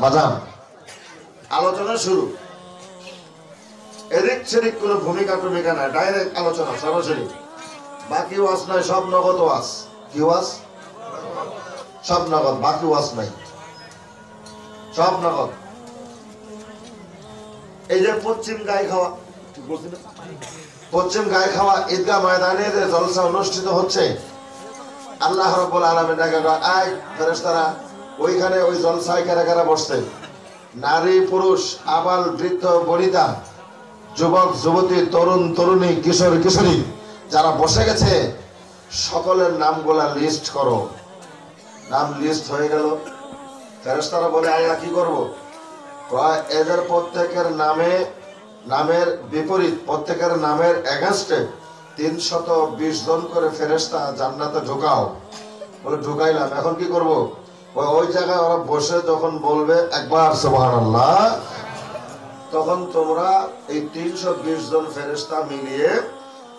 বাজান আলোচনা শুরু, এদিক সেদিক কোনো ভূমিকা টুমিকা নাই, ডাইরেক্ট আলোচনা সরাসরি। বাকি ওয়াজ নাই, সব নগদ ওয়াজ। কি ওয়াজ? সব নগদ, বাকি ওয়াজ নাই, সব নগদ। এই যে পশ্চিম গায়ে খাওয়া ঈদগাহ ময়দানে যে জলসা অনুষ্ঠিত হচ্ছে, আল্লাহ রাব্বুল আলামিন ডাকে আয় ফেরেশতারা, ওইখানে ওই জলসায় কারা কারা বসছে? নারী পুরুষ, আবাল বৃদ্ধ বনিতা, যুবক যুবতী, তরুণ তরুণী, কিশোর কিশোরী যারা বসে গেছে, সকলের নামগুলা লিস্ট করো। নাম লিস্ট হয়ে গেল। ফেরেশতারা বলে আল্লাহ কি করব? এদের প্রত্যেকের নামের বিপরীত, প্রত্যেকের নামের এগেনস্টে 320 জন করে ফেরেশতা জান্নাতে ঢুকাও। বলে ঢুকাইলাম, এখন কি করব? ওই জায়গায় ওরা বসে যখন বলবে একবার সুবহানাল্লাহ, তখন তোমরা এই 320 জন ফেরেশতা মিলিয়ে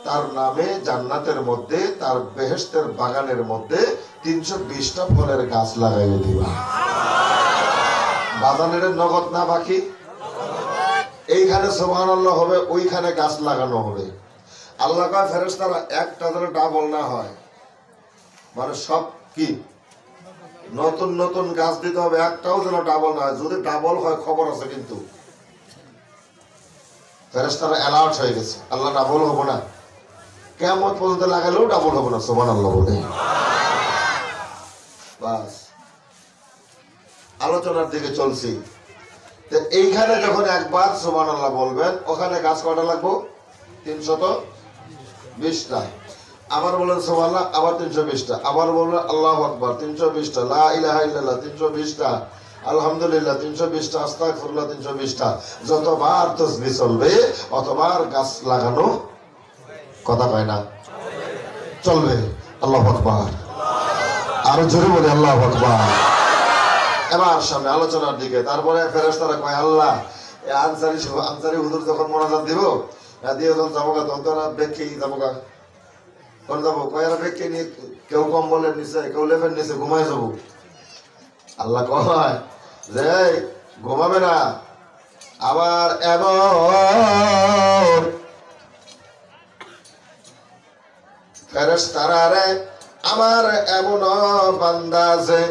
তার নামে জান্নাতের মধ্যে, তার বেহেশতের বাগানের মধ্যে 320টা ফলের গাছ লাগাইয়ে দিবা। বাগানের নগদ না বাকি? এইখানে সুবহানাল্লাহ হবে, ওইখানে গাছ লাগানো হবে। আল্লাহ কয় ফেরেশতারা একটা যেন ডাবল না হয়, মানে সব কি নতুন নতুন গাছ দিতে হবে, একটাও যেন ডাবল না হয়। যদি ডাবল হয় খবর আছে, কিন্তু ফেরেশতারা অ্যালার্ট হয়ে গেছে, আল্লাহ ডাবল হবো না, কিয়ামত পর্যন্ত লাগালেও ডাবল হবে না। সুবহানাল্লাহ বলে বাস আলোচনার দিকে চলছি। এইখানে যখন একবার সুবহানাল্লাহ বলবেন, ওখানে গাছ কটা লাগবো? 320টা। আবার বলেন সুবহানাল্লাহ, আবার 320টা। আবার বলবেন আল্লাহু আকবার, 320টা। লা ইলাহা ইল্লাল্লাহ 320টা। আলহামদুলিল্লাহ 320টা। আস্তাগফিরুল্লাহ 320টা। যতবার তাসবিহ চলবে অতবার গাছ লাগানো, কথা কয় না, চলবে। আল্লাহু আকবার, আরো জোরে বলে আল্লাহু আকবার। এবার সামনে আলোচনার দিকে। তারপরে ফেরেশতারা কয় আল্লাহ, আনসারি হুজুর যখন মোনাজাত দিব, দিয়ে যখন যাবো, তখন তোরা ব্যাখ্যা যাবো, কোন যাবো? কয়ারা ব্যাখ্যা নিয়ে কেউ কম্বলের নিচে, কেউ লেপের নিচে ঘুমাই যাবো। আল্লাহ কয় যে ঘুমাবে না। আবার এমন ফেরেশতারা রে, আমার এমন বান্দা আছে,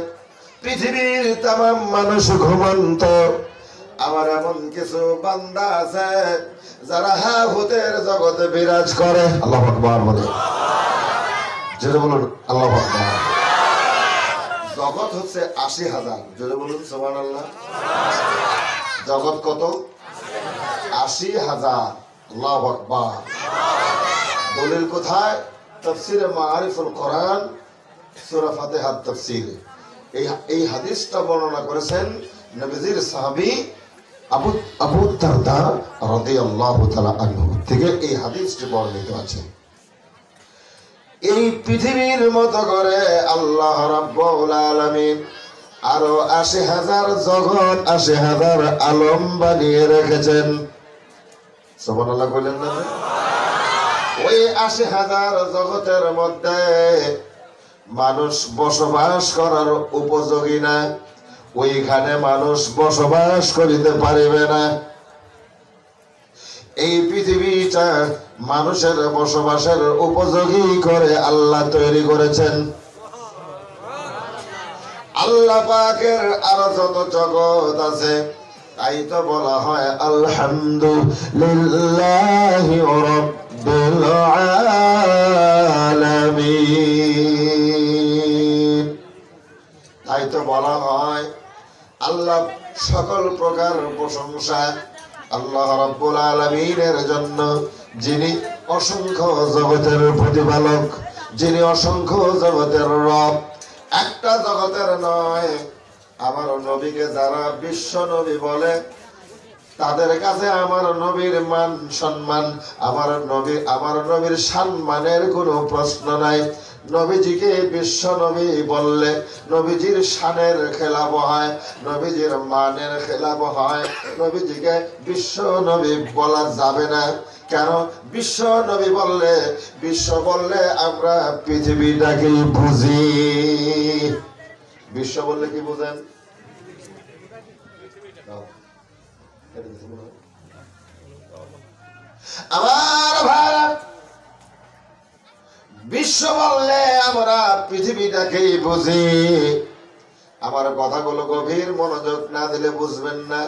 পৃথিবীর তামাম মানুষ ঘুমন্ত, আমার এমন কিছু বান্দা আছে যারা হাহুতের জগতে বিরাজ করে। আল্লাহু আকবার বলে, জোরে বলুন আল্লাহু আকবার। জগৎ হচ্ছে 80,000, জোরে বলুন সুবহানাল্লাহ। জগৎ কত? 80,000। আল্লাহু আকবার। দলিল কোথায়? তাফসীরে মাআরিফুল কোরআন, সূরা ফাতিহার তাফসীর। এই হাদিসটা বর্ণনা করেছেন নবীজির সাহাবী আবু দারদা রাদিয়াল্লাহু তাআলা আনহু থেকে এই হাদিসটি বর্ণিত আছে। এই পৃথিবীর মতো করে আল্লাহ রাব্বুল আলামিন আরো 80,000 জগৎ, 80,000 আলম বানিয়ে রেখেছেন। সুবহানাল্লাহ বলেন না? ওই 80,000 জগতের মধ্যে মানুষ বসবাস করার উপযোগী না, ওইখানে মানুষ বসবাস করিতে পারিবে না। এই পৃথিবীটা মানুষের বসবাসের উপযোগী করে আল্লাহ তৈরি করেছেন। আল্লাহ পাকের আরো যত জগৎ আছে, তাই তো বলা হয় আলহামদুলিল্লাহি রাব্বিল আলামিন। তাই তো বলা হয় আল্লাহ সকল প্রকার প্রশংসা আল্লাহ রাব্বুল আলামিনের জন্য, যিনি অসংখ্য জগতের প্রতিপালক, যিনি অসংখ্য জগতের রব। একটা জগতের নয়। আমার নবীকে যারা বিশ্ব নবী বলে, তাদের কাছে আমার নবীর মান সম্মান, আমার নবীর সম্মানের কোনো প্রশ্ন নাই। নবীজিকে বিশ্ব নবী বললে নবীজির শানের খেলাপ হয়, নবীজির মানের খেলাপ হয়। নবীজিকে বিশ্ব নবী বলা যাবে না। কেন? বিশ্ব নবী বললে, বিশ্ব বললে আমরা পৃথিবীটাকে বুঝি। বিশ্ব বললে কি বুঝেন? আমার ভাইরা, বিশ্ব বললে আমরা পৃথিবীটাকেই বুঝি। আমার কথাগুলো গভীর মনোযোগ না দিলে বুঝবেন না।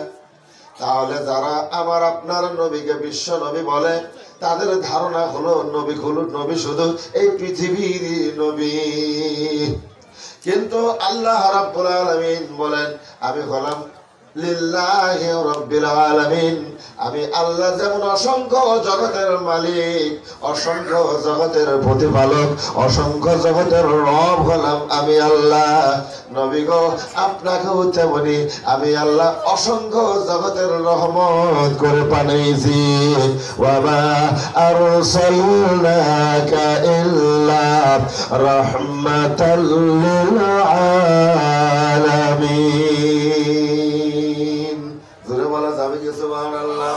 তাহলে যারা আমার আপনার নবীকে বিশ্ব নবী বলে, তাদের ধারণা হলো নবী শুধু এই পৃথিবীর নবী। কিন্তু আল্লাহ রাব্বুল আলামিন বলেন, আমি হলাম লিল্লাহি রাব্বিল আলামিন। আমি আল্লাহ যেমন অসংখ্য জগতের মালিক, অসংখ্য জগতের প্রতিপালক, অসংখ্য জগতের রব হলাম আমি আল্লাহ। নবী গো, আপনাকেও তেমনি আমি আল্লাহ অসংখ্য জগতের রহমত করে পাঠাইছি। ওয়া মা আরসালনাকা ইল্লা রাহমাতাল লিল আলামিন। জোরে বলা যাবে কি সুবহানাল্লাহ?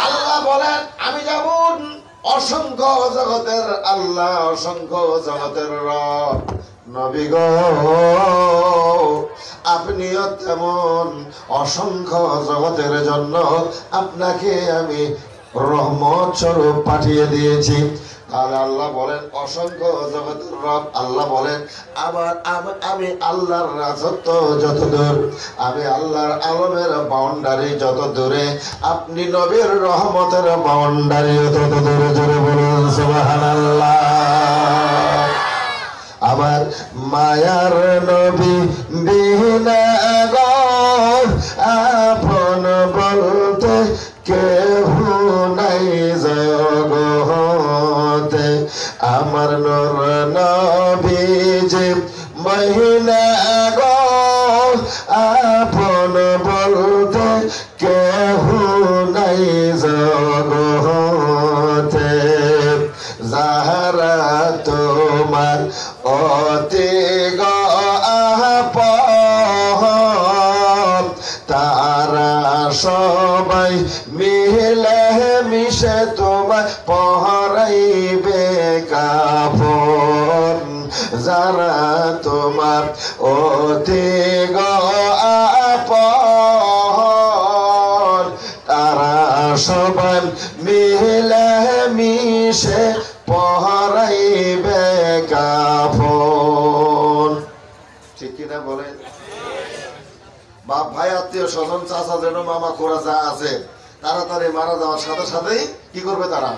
আল্লাহ বলেন, আমি যেমন অসংখ্য জগতের আল্লাহ, অসংখ্য জগতের রব, নবী গো আপনিও তেমন অসংখ্য জগতের জন্য আপনাকে আমি রহমত স্বরূপ পাঠিয়ে দিয়েছি। তাহলে আল্লাহ বলেন অসংখ্য জগতের রব। আল্লাহ বলেন আবার আমি আল্লাহর রাজত্ব যত দূর, আমি আল্লাহর আলমের বাউন্ডারি যত দূরে, আপনি নবীর রহমতের বাউন্ডারি তত দূরে। জোরে বলুন সুবহানাল্লাহ। আমার মায়ার নবী বিনা গো আপন বলতে কেহ নাই জগতে। আমার নূর নবী যে মহিনা গো আপন বলতে কেহ নাই জগতে। যাহারা তোমার অতি গো আপন, তারা সবাই মিলে মিশে তোমায় পহরাইবে কাফন। যারা তোমার অতি গো আপন, তারা সবাই মিলে মিশে পহরাইবে কাফন। ঠিক কিনা বলেন? বাপ ভাই আত্মীয় স্বজন চাচা যেন মামা খোরা যা আছে, তাড়াতাড়ি মারা যাওয়ার সাথে সাথেই কি করবে তারা?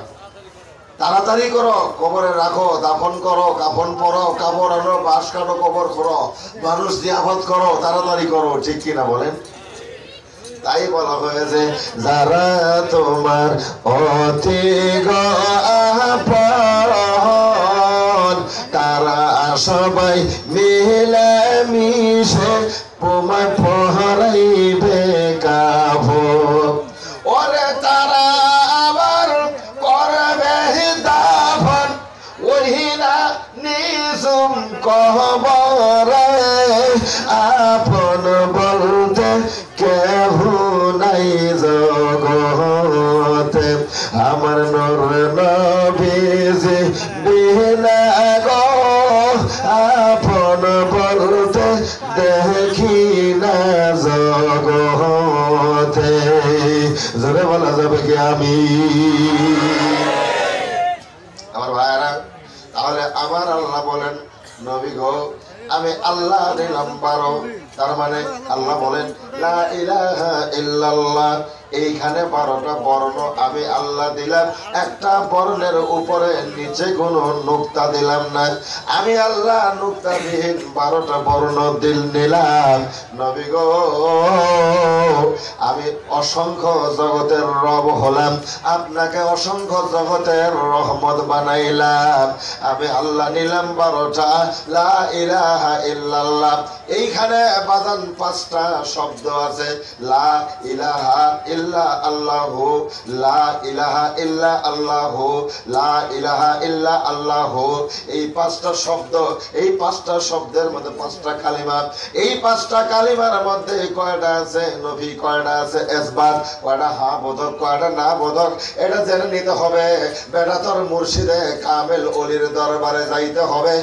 তাড়াতাড়ি করো, কবরে রাখো, দাফন করো, কাফন পরো, কাপড় আনো, বাঁশ কাটো, কবর করো, মানুষ জিয়াফত করো, তাড়াতাড়ি করো। ঠিক কিনা বলেন? তাই বলা হয়েছে যারা তোমার অতি গো আপন, তারা সবাই মিলে মিশে তোমায় পহরাইবে কাফন। ওরে তারা আবার করবে দাফন ওহিনা নিঝুম কবরে। আপন বলতে কেহ নাই জগতে। আমার নূর নবীজি বিনা গো আপন বলতে দেখি না জগতে। জোরে বলা যাবে কি আমি? আমার ভাইরা, তাহলে আমার আল্লাহ বলেন নবী গো আমি আল্লাহ নিলাম 12। তার মানে আল্লাহ বলেন লা ইলাহা ইল্লাল্লাহ। এইখানে 12টা বর্ণ আমি আল্লাহ দিলাম, একটা বর্ণের উপরে নিচে কোনো নুক্তা দিলাম না। আমি আল্লাহ নুক্তাবিহীন 12টা বর্ণ নিলাম। নবী গো আমি অসংখ্য জগতের রব হলাম, আপনাকে অসংখ্য জগতের রহমত বানাইলাম। আমি আল্লাহ নিলাম 12টা লা ইলাহা ইল্লাল্লাহ। এইখানে বাজান 5টা শব্দ আছে, লা ইলাহা ইল্লা আল্লাহু, লা ইলাহা ইল্লা আল্লাহু, লা ইলাহা ইল্লা আল্লাহু। এই 5টা শব্দ, এই 5টা শব্দের মধ্যে 5টা কালিমা। এই 5টা কালিমার মধ্যে কয়টা আছে, নফি কয়টা আছে, ইসবাত কয়টা, হ্যাঁ বোধক কয়টা না বোধক, এটা জেনে নিতে হবে। বেটা তোর মুর্শিদে কামেল অলির দরবারে যাইতে হবে,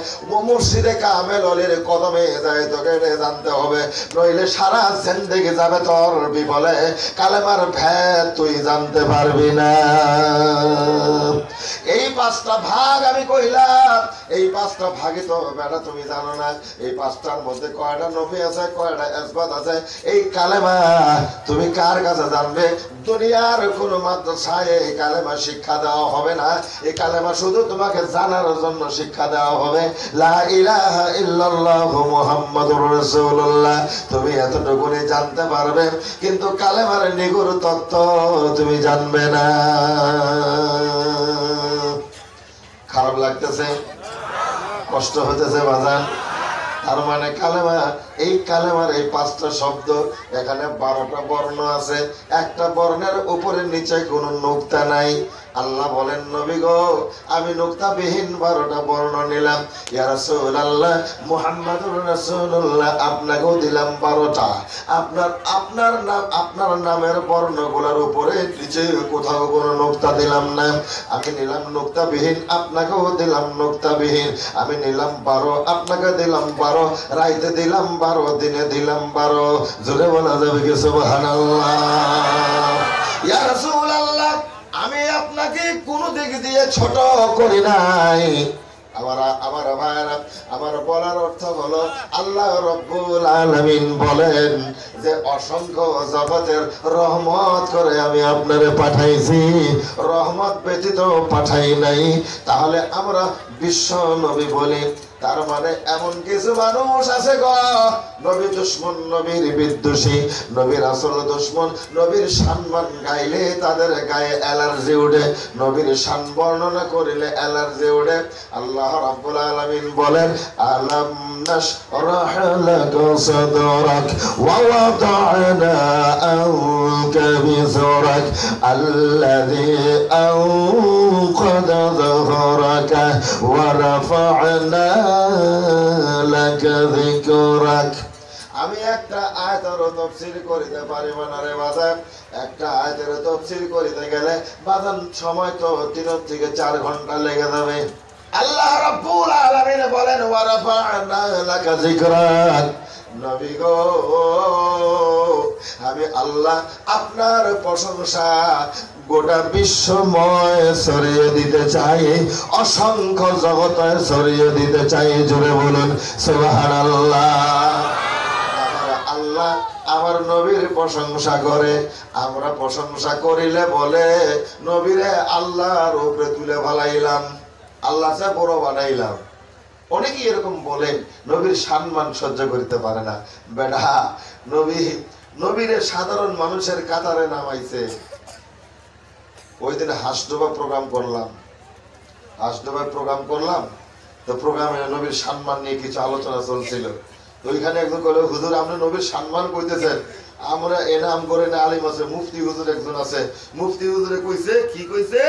মুর্শিদে কামেল অলির কদমে যাই তোকে জানতে হবে, নইলে সারা জিন্দেগি যাবে তোর বিফলে, কালেমার ভেদ তুই জানতে পারবি না। এই পাঁচটা ভাগ আমি কইলাম, এই পাঁচটা ভাগে তো বেটা তুমি জানো না। এই পাঁচটার মধ্যে কয়টা নফি আছে, কয়টা ইসবাত আছে, এই কালেমা তুমি কার কাছে জানবে? দুনিয়ার কোন মাদ্রাসায় এই কালেমা শিক্ষা দেওয়া হবে না। এই কালেমা শুধু তোমাকে জানার জন্য শিক্ষা দেওয়া হবে, লা ইলাহা ইল্লাল্লাহু মুহাম্মাদুর রাসূলুল্লাহ, তুমি এতটুকুনি জানতে পারবে, কিন্তু কালেমার নিগুড় তত্ত্ব তুমি জানবে না। খারাপ লাগতেছে, কষ্ট হতেছে বাজান? তার মানে কালেমা, এই কালেমার এই পাঁচটা শব্দ, এখানে 12টা বর্ণ আছে, একটা বর্ণের উপরে নিচে কোনো নুকতা নাই। আল্লাহ বলেন, নবী গো আমি নুকতাবিহীন 12টা বর্ণ নিলাম, ইয়া রাসূলুল্লাহ মুহাম্মাদুর রাসূলুল্লাহ আপনাকেও দিলাম 12টা। আপনার নামের বর্ণগুলোর উপরে নিচে কোথাও কোনো নুকতা দিলাম না, আমি নিলাম নুকতাবিহীন, আপনাকেও দিলাম নুকতাবিহীন। আমি নিলাম 12, আপনাকে দিলাম 12, রাইতে দিলাম 12, দিনে দিলাম 12। জোরে বলা যাবে কি সুবহানাল্লাহ? ইয়া রাসূলুল্লাহ আমি আপনাকে কোন দিক দিয়ে ছোট করি নাই। আমার ভাইরা, আমার বলার অর্থ হলো আল্লাহ রব্বুল আলামিন বলেন যে অসংখ্য জগতের রহমত করে আমি আপনারে পাঠাইছি, রহমত ব্যতীত পাঠাই নাই। তাহলে আমরা বিশ্ব নবী বলি, তার মানে এমন কিছু মানুষ আছে গো, নবী দুশ্মন, নবীর বিদ্বেষী, নবীর আসল দুশ্মন, নবীর সম্মান গাইলে তাদের গায়ে অ্যালার্জি ওঠে, নবীর শান বর্ণনা করিলে অ্যালার্জি ওঠে। আল্লাহ রাব্বুল আলামিন বলেন, আলাম নাশরাহ লাকা সাদরাক ওয়া ওয়াদা'না আনকা বিযরাক আল্লাযী আনকাযা যাহরাকা ওয়া রাফা'না লাকা যিকরাক। আমি একটা আয়াতের তাফসীর করিতে পারিব না রে বাজান। একটা আয়াতের তাফসীর করিতে গেলে বাজান সময় তো 3 থেকে 4 ঘন্টা লেগে যাবে। আল্লাহ রাব্বুল আলামিন বলেন, ওয়া রাফা'না লাকা যিকরাক, নবী গো আমি আল্লাহ আপনার প্রশংসা গোটা বিশ্বময় ছড়িয়ে দিতে চাই, অসংখ্য জগতে ছড়িয়ে দিতে চাই। জোরে বলুন সুবহানাল্লাহ। আল্লাহ আমার নবীর প্রশংসা করে, আমরা প্রশংসা করিলে বলে নবীরে আল্লাহর উপরে তুলে ভালাইলাম, আল্লাহ সে বড় বানাইলাম। অনেকেই এরকম বলেন, নবীর সম্মান সহ্য করতে পারে না। বেটা নবীরে সাধারণ মানুষের কাতারে নামাইছে। ওই দিন হাসডোবা প্রোগ্রাম করলাম, তো প্রোগ্রামে নবীর সম্মান নিয়ে কিছু আলোচনা চলছিল। তো ওইখানে একজন কইলো, হুজুর আপনি নবীর সম্মান কইতেছেন, আমরা এনাম করে না, আলিম আছে, মুফতি হুজুর একজন আছে, মুফতি হুজুরে কইছে, কি কইছে?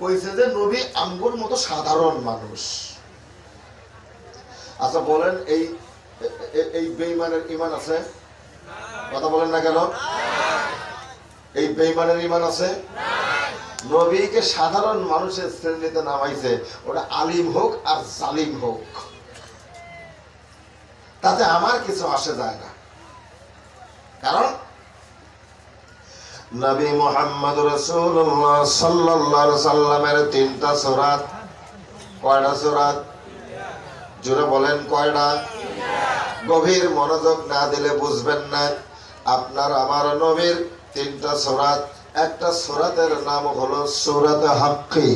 কইছে যে নবী আমগুর মতো সাধারণ মানুষ। আচ্ছা বলেন, এই বেঈমানের ঈমান আছে? কথা বলেন না কেন? এই বেঈমানের ঈমান আছে? নবীকে সাধারণ মানুষের শ্রেণীতে নামাইছে, ওটা আলিম হোক আর জালিম হোক, তাতে আমার কিছু আসে যায় না। কারণ নবী মুহাম্মদ রাসূলুল্লাহ সাল্লাল্লাহু আলাইহি সাল্লামের 3টা সূরা। কয়টা সূরা? জোরে বলেন কয়টা? গভীর মনোযোগ না দিলে বুঝবেন না। আপনার আমার নবীর 3টা সূরা। একটা সূরাতের নাম হলো সূরাতে হাক্কি,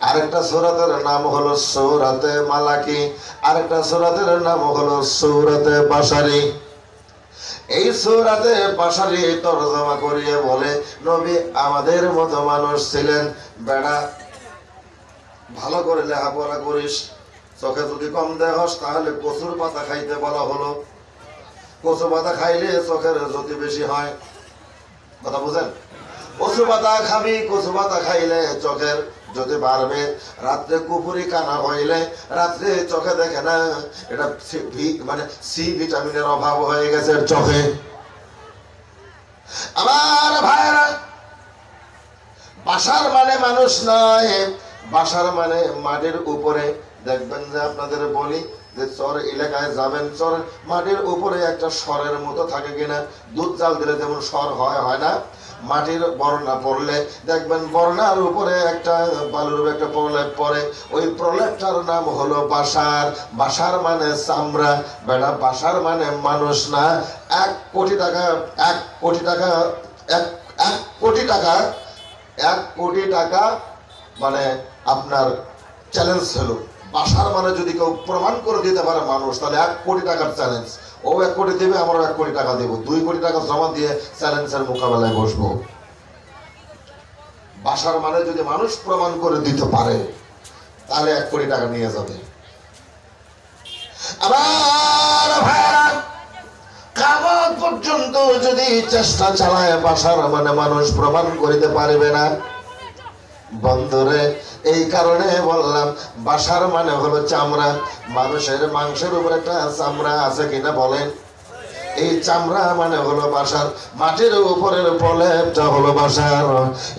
আরেকটা সূরাতের নাম হলো সূরাতে মালাকি, আরেকটা সূরাতের নাম হলো সূরাতে বাশারি। এই সূরাতে বাশারি তরজমা করিয়ে বলে নবী আমাদের মতো মানুষ ছিলেন। বেড়া ভালো করে লেখাপড়া করিস, চোখে যদি কম দেখস তাহলে কচুর পাতা খাইতে বলা হলো। কচু পাতা খাইলে চোখের জ্যোতি বেশি হয়, কথা বুঝেন? কচু পাতা খাবি, কচু পাতা খাইলে চোখের যদি বাড়বে, রাত্রে কুপুরি কানা হইলে রাত্রে চোখে দেখে না, এটা মানে সি ভিটামিনের অভাব হয়ে গেছে চোখে। আমার ভাইরা, বাসার মানে মানুষ নয়, বাসার মানে মাটির উপরে। দেখবেন যে আপনাদের বলি যে চর এলাকায় যাবেন, চর মাটির উপরে একটা স্বরের মতো থাকে কিনা, দুধ জাল দিলে যেমন স্বর হয় না, মাটির বর্ণা পড়লে দেখবেন বর্ণার উপরে একটা বালুর একটা প্রলেপ পড়ে, ওই প্রলেপটার নাম হলো বাসার। বাসার মানে চামড়া বেটা, বাসার মানে মানুষ না। 1 কোটি টাকা 1 কোটি টাকা 1 কোটি টাকা 1 কোটি টাকা মানে আপনার চ্যালেঞ্জ হলো। বাসার মানে যদি কেউ প্রমাণ করে দিতে পারে মানুষ, তাহলে 1 কোটি টাকার চ্যালেঞ্জ। ও 1 কোটি দেবে, আমরাও 1 কোটি টাকা দেবো, 2 কোটি টাকা জমা দিয়ে চ্যালেঞ্জের মোকাবেলায় বসবো। বাসার মানে যদি মানুষ প্রমাণ করে দিতে পারে, তাহলে 1 কোটি টাকা নিয়ে যাবে। আবার ভাইরা, কিয়ামত পর্যন্ত যদি চেষ্টা চালায়, বাসার মানে মানুষ প্রমাণ করিতে পারবে না। বন্ধুরে, এই কারণে বললাম বাসার মানে হলো চামড়া। মানুষের মাংসের উপর একটা চামড়া আছে কিনা বলেন? এই চামড়া মানে হলো বাসার, মাটির উপরের প্রলেপটা হলো বাসার।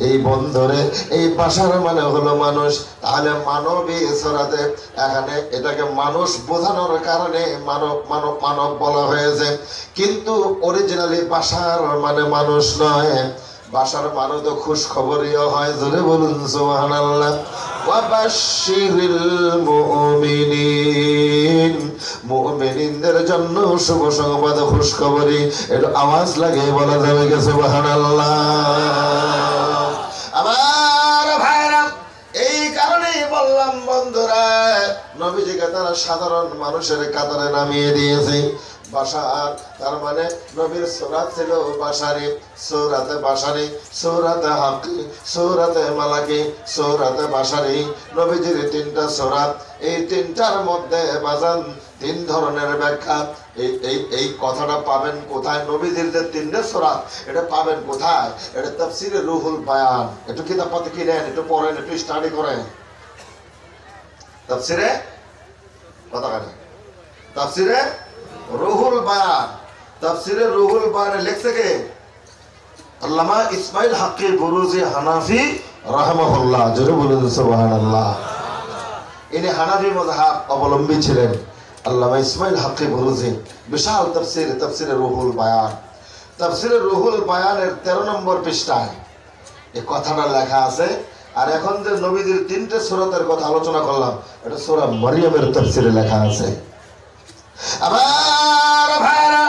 এই বন্ধুরে, এই বাসার মানে হলো মানুষ। তাহলে মানবী ছড়াতে এখানে এটাকে মানুষ বোঝানোর কারণে মানব মানব মানব বলা হয়েছে, কিন্তু অরিজিনালি বাসার মানে মানুষ নয়। বাসার মানে তো খুশ খবরীয় হয়, জোরে বলুন সুবহানাল্লাহ। ওয়াবাশশিরিল মুমিনিন, মুমিনদের জন্য শুভ সংবাদ, খুশ খবরই। একটু আওয়াজ লাগিয়ে বলা যাবে কি সুবহানাল্লাহ? আমার ভাইরা, এই কারণেই বললাম বন্ধুরা, নবীজিকে তারা সাধারণ মানুষের কাতারে নামিয়ে দিয়েছে। বাসার তার মানে নবীর সূরা ছিল বাসারি, সূরাতে বাসারি, সূরাতে হাক্কি, সূরাতে মালাকি, সূরাতে বাসারি। নবীজির 3টা সূরা, এই 3টার মধ্যে বাজান 3 ধরনের ব্যাখ্যা। এই কথাটা পাবেন কোথায়? নবীজির যে 3টা সূরা, এটা পাবেন কোথায়? এটা তাফসীরে রুহুল বায়ান। একটু কিতাবপাতি কিনেন, একটু পড়েন, একটু স্টাডি করেন। তাফসীরে কথা বলেন, তাফসীরে রুহুল বায়ান। তাফসীরে রুহুল বায়ানে লিখছে কে? আল্লামা ইসমাইল হাক্কি বুরুজি হানাফি রাহিমাহুল্লাহ। জোরে বলুন সুবহানাল্লাহ। ইনি হানাফি মাযহাব অবলম্বী ছিলেন। আল্লামা ইসমাইল হাক্কি বুরুজি, বিশাল তাফসীর, তাফসীরে রুহুল বায়ান। তাফসীরে রুহুল বায়ানের 13 নম্বর পৃষ্ঠায় এই কথাটা লেখা আছে। আর এখন যে নবীজির 3টে সূরাতের কথা আলোচনা করলাম, এটা সূরা মারইয়ামের তাফসীরে লেখা আছে। আমার ভাইরা,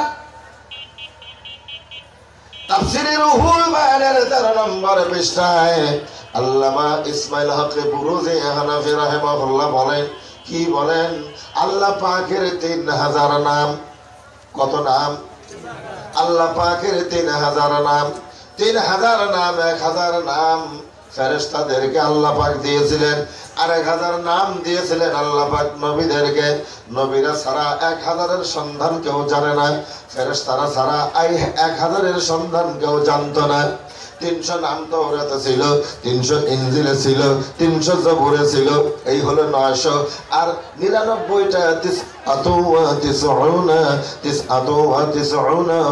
তাফসীরে রুহুল বায়ানের 13 নম্বর পৃষ্ঠায় আল্লামা ইসমাইল হাক্কি বুরুজি হানাফি রাহিমাহুল্লাহ বলেন, কি বলেন? আল্লাহ পাকের 3000 নাম। কত নাম? আল্লাহ পাকের 3000 নাম। 3000 নাম, 1000 নাম ফেরেশতাদেরকে আল্লাহ পাক দিয়েছিলেন, আর 1000 নাম দিয়েছিলেন আল্লাহ পাক নবীদেরকে। নবীরা ছাড়া 1000-এর সন্ধান কেউ জানে না, ফেরেশতারা ছাড়া 1000-এর সন্ধান কেউ জানতো না। 300 নাম তাওরাতে ছিল, 300 ইনজিলে ছিল, 300 জবুরে ছিল, এই হলো 900। আর 99টা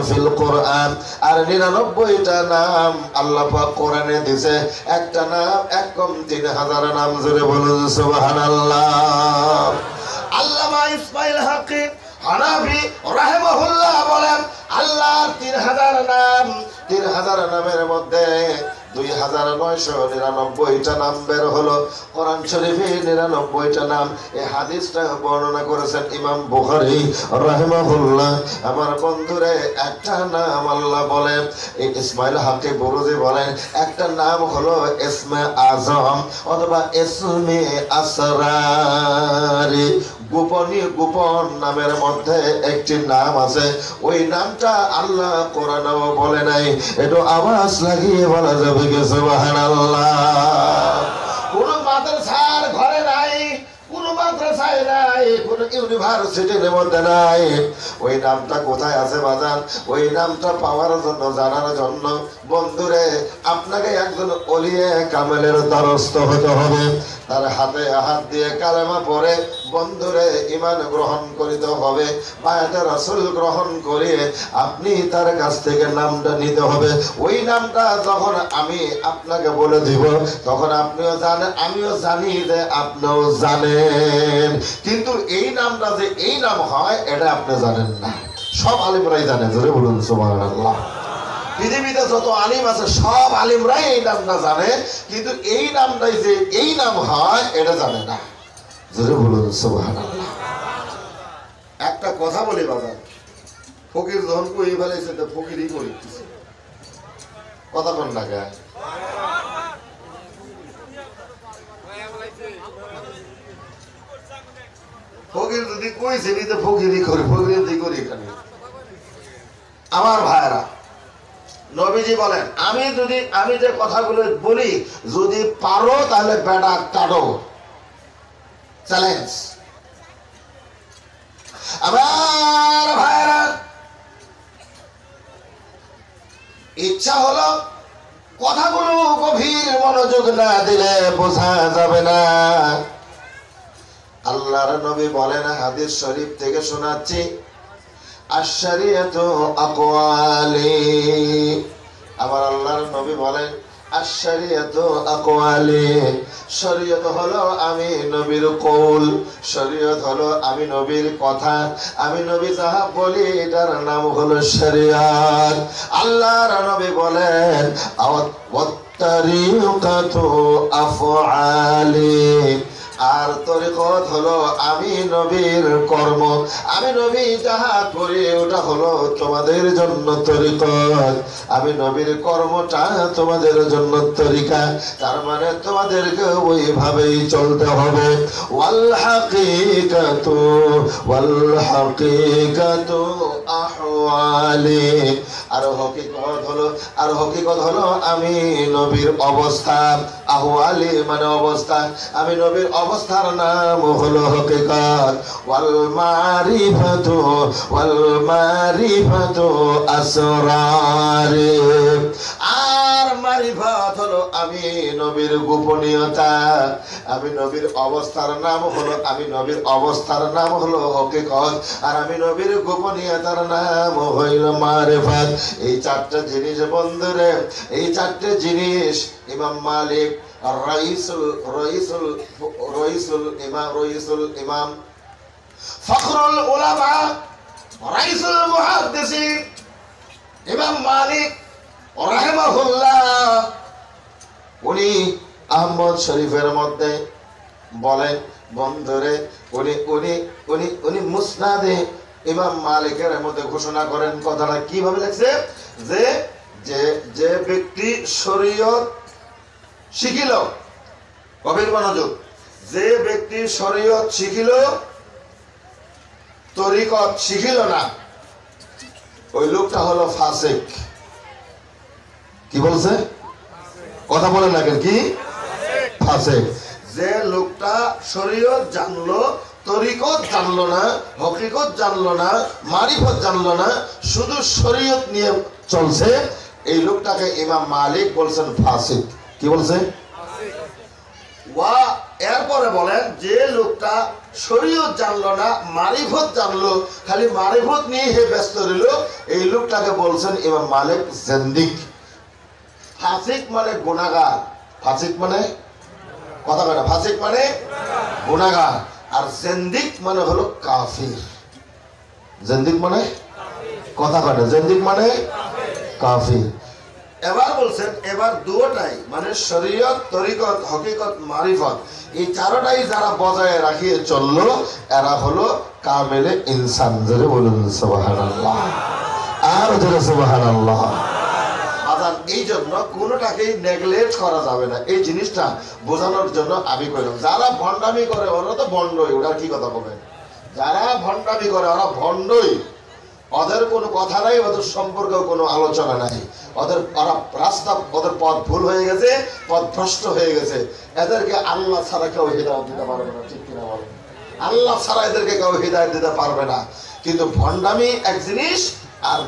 ফিল কোরআন। আর 99টা নাম আল্লাহ পাক কোরআনে দিয়েছে। একটা নাম এক কম 3000 নাম। জোরে বলুন সুবহানাল্লাহ। আল্লামা ইসমাইল হাক্কি হানাফি রাহিমাহুল্লাহ বলেন, আল্লাহর 3000 নাম, 3000 নামের মধ্যে 2999টা নাম বের হলো। কোরআন শরীফে 99টা নাম। এই হাদিসটা বর্ণনা করেছেন ইমাম বুখারী রাহিমাহুল্লাহ। আমার বন্ধুরে, একটা নাম আল্লাহ বলেন, এই ইসমাইল হাক্কি বুরুজি বলেন, একটা নাম হলো ইসমে আজম অথবা ইসমে আসরারি। গোপন নামের মধ্যে একটি নাম আছে, ওই নামটা আল্লাহ কোরআনেও বলে নাই। একটু আওয়াজ লাগিয়ে বলা যাবে কি সুবহানাল্লাহ? কোন মাদ্রাসার ঘরে নাই, কোন মাদ্রাসায় নাই, নাই, কোন ইউনিভার্সিটির মধ্যে নাই। ওই নামটা কোথায় আছে বাজান? ওই নামটা পাওয়ার জন্য, জানার জন্য বন্ধুরে আপনাকে একজন ওলিয়ে কামেলের দ্বারস্থ হতে হবে। তার হাতে হাত দিয়ে কালেমা পড়ে বন্ধুরে ঈমান গ্রহণ করিতে হবে। বায়াতে রাসূল গ্রহণ করিয়ে আপনি তার কাছ থেকে নামটা নিতে হবে। ওই নামটা যখন আমি আপনাকে বলে দিব তখন আপনিও জানেন, আমিও জানি যে আপনিও জানেন, কিন্তু এই নামটা যে এই নাম হয় এটা আপনি জানেন না। সব আলিমরাই জানে, জোরে বলুন সুবহানাল্লাহ। পৃথিবীতে যত আলিম আছে সব আলিমরাই এই নামটা জানে, কিন্তু এই নামটাই যে এই নাম হয় এটা জানে না, জোরে বলুন সুবহানাল্লাহ। একটা কথা বলি বাবা, ফকির যখন কই ফেলেছে তো ফকিরই করি কথা কোন লাগে। ফকির যদি কইছে তো ফকিরই করি, ফকিরই করি এখানে। আমার ভাইরা, নবীজি বলেন আমি যে কথাগুলো বলি যদি পারো তাহলে বেড়া কাটো, চ্যালেঞ্জ। আমার ভাইরা, ইচ্ছা হলো কথাগুলো গভীর মনোযোগ না দিলে বোঝা যাবে না। আল্লাহর নবী বলেন, হাদিস শরীফ থেকে শোনাচ্ছি, আশ-শরিয়াতু আকওয়ালি। আবার আল্লাহর নবী বলেন, আশ-শরিয়াতু আকওয়ালি। শরীয়ত হলো আমি নবীর কওল, শরীয়ত হলো আমি নবীর কথা, আমি নবী যাহা বলি এটার নাম হলো শরিয়ত। আল্লাহর নবী বলেন, ওয়াত-তারিকাতু আফআলি। আর তরিকত হলো আমি নবীর কর্ম, আমি নবী যাহা করি ওটা হলো তোমাদের জন্য তরিকত, আমি নবীর কর্মটা তোমাদের জন্য তরিকা। তার মানে তোমাদেরকে ওইভাবেই চলতে হবে। ওয়াল হাকিকাতু আহওয়ালি। আর হকিকত হলো আমি নবীর অবস্থা। আহওয়ালি মানে অবস্থা, আমি নবীর অবস্থার নাম হলো হকিকত। ওয়াল মারিফাতু আসরারি। আর মারিফাত হলো আমি নবীর গোপনীয়তা, আমি নবীর অবস্থার নাম হলো হকিকত, আর আমি নবীর গোপনীয়তার নাম হইল মারিফাত। এই চারটা জিনিস বন্ধুরে, এই চারটে জিনিস ইমাম মালিক রইসুল ইমাম ফখরুল উলামা রাইসুল মুহাদ্দিসিন ইমাম মালিক রাহিমাহুল্লাহ, উনি আহমদ শরীফের মধ্যে বলেন বন্ধুরে, উনি মুসনাদে ইমাম মালিকের মধ্যে ঘোষণা করেন। কথাটা কিভাবে লেখছে, যে ব্যক্তি শরীয়ত শিখিল, গভীর মনোযোগ, যে ব্যক্তি শরীয়ত শিখিল তরিকত শিখিল না, ওই লোকটা হলো ফাসিক। কি বলছে? কথা বলেন না কেন? কি ফাসিক? যে লোকটা শরীয়ত জানলো, তরিকত জানলো না, হকিকত জানলো না, মারিফত জানলো না, শুধু শরীয়ত নিয়ে চলছে, এই লোকটাকে ইমাম মালিক বলছেন ফাসিক। কি বলছে? এরপরে বলেন, যে লোকটা শরীয়ত জানলো না, মারিফত জানলো, খালি মারিফত নিয়ে ব্যস্ত রইল, এই লোকটাকে বলছেন ইমাম মালিক জিন্দিক। ফাসিক মানে গুনাহগার, ফাসিক মানে কথা বলে, ফাসিক মানে গুনাহগার, আর জিন্দিক মানে হলো কাফির। জিন্দিক মানে কথা বলে, জিন্দিক মানে কাফির। এবার বলছেন, এবার দুটাই মানে শরীয়ত, তরিকত, হকিকত, মারিফত, এই চারটাই যারা বজায় রাখিয়ে চললো এরা হলো কামেলে ইনসান। জোরে বলুন সুবহানাল্লাহ, আর জোরে সুবহানাল্লাহ। এই জন্য কোনোটাকেই নেগলেক্ট করা যাবে না, এই জিনিসটা বোঝানোর জন্য আমি কইলাম। যারা ভণ্ডামি করে ওরা তো ভণ্ডই, ওরা কি কথা বলবেন? যারা ভণ্ডামি করে ওরা ভণ্ডই, ওদের কোনো কথা নাই, ওদের সম্পর্কেও কোনো আলোচনা নাই, ওরা রাস্তা, ওদের পথ ভুল হয়ে গেছে, পথ ভ্রষ্ট হয়ে গেছে, এদেরকে আল্লাহ ছাড়া কেউ হিদায়াত দিতে পারবে না। ঠিক কিনা বলেন? আল্লাহ ছাড়া এদেরকে কেউ হিদায়াত দিতে পারবে না। কিন্তু ভণ্ডামি এক জিনিস আর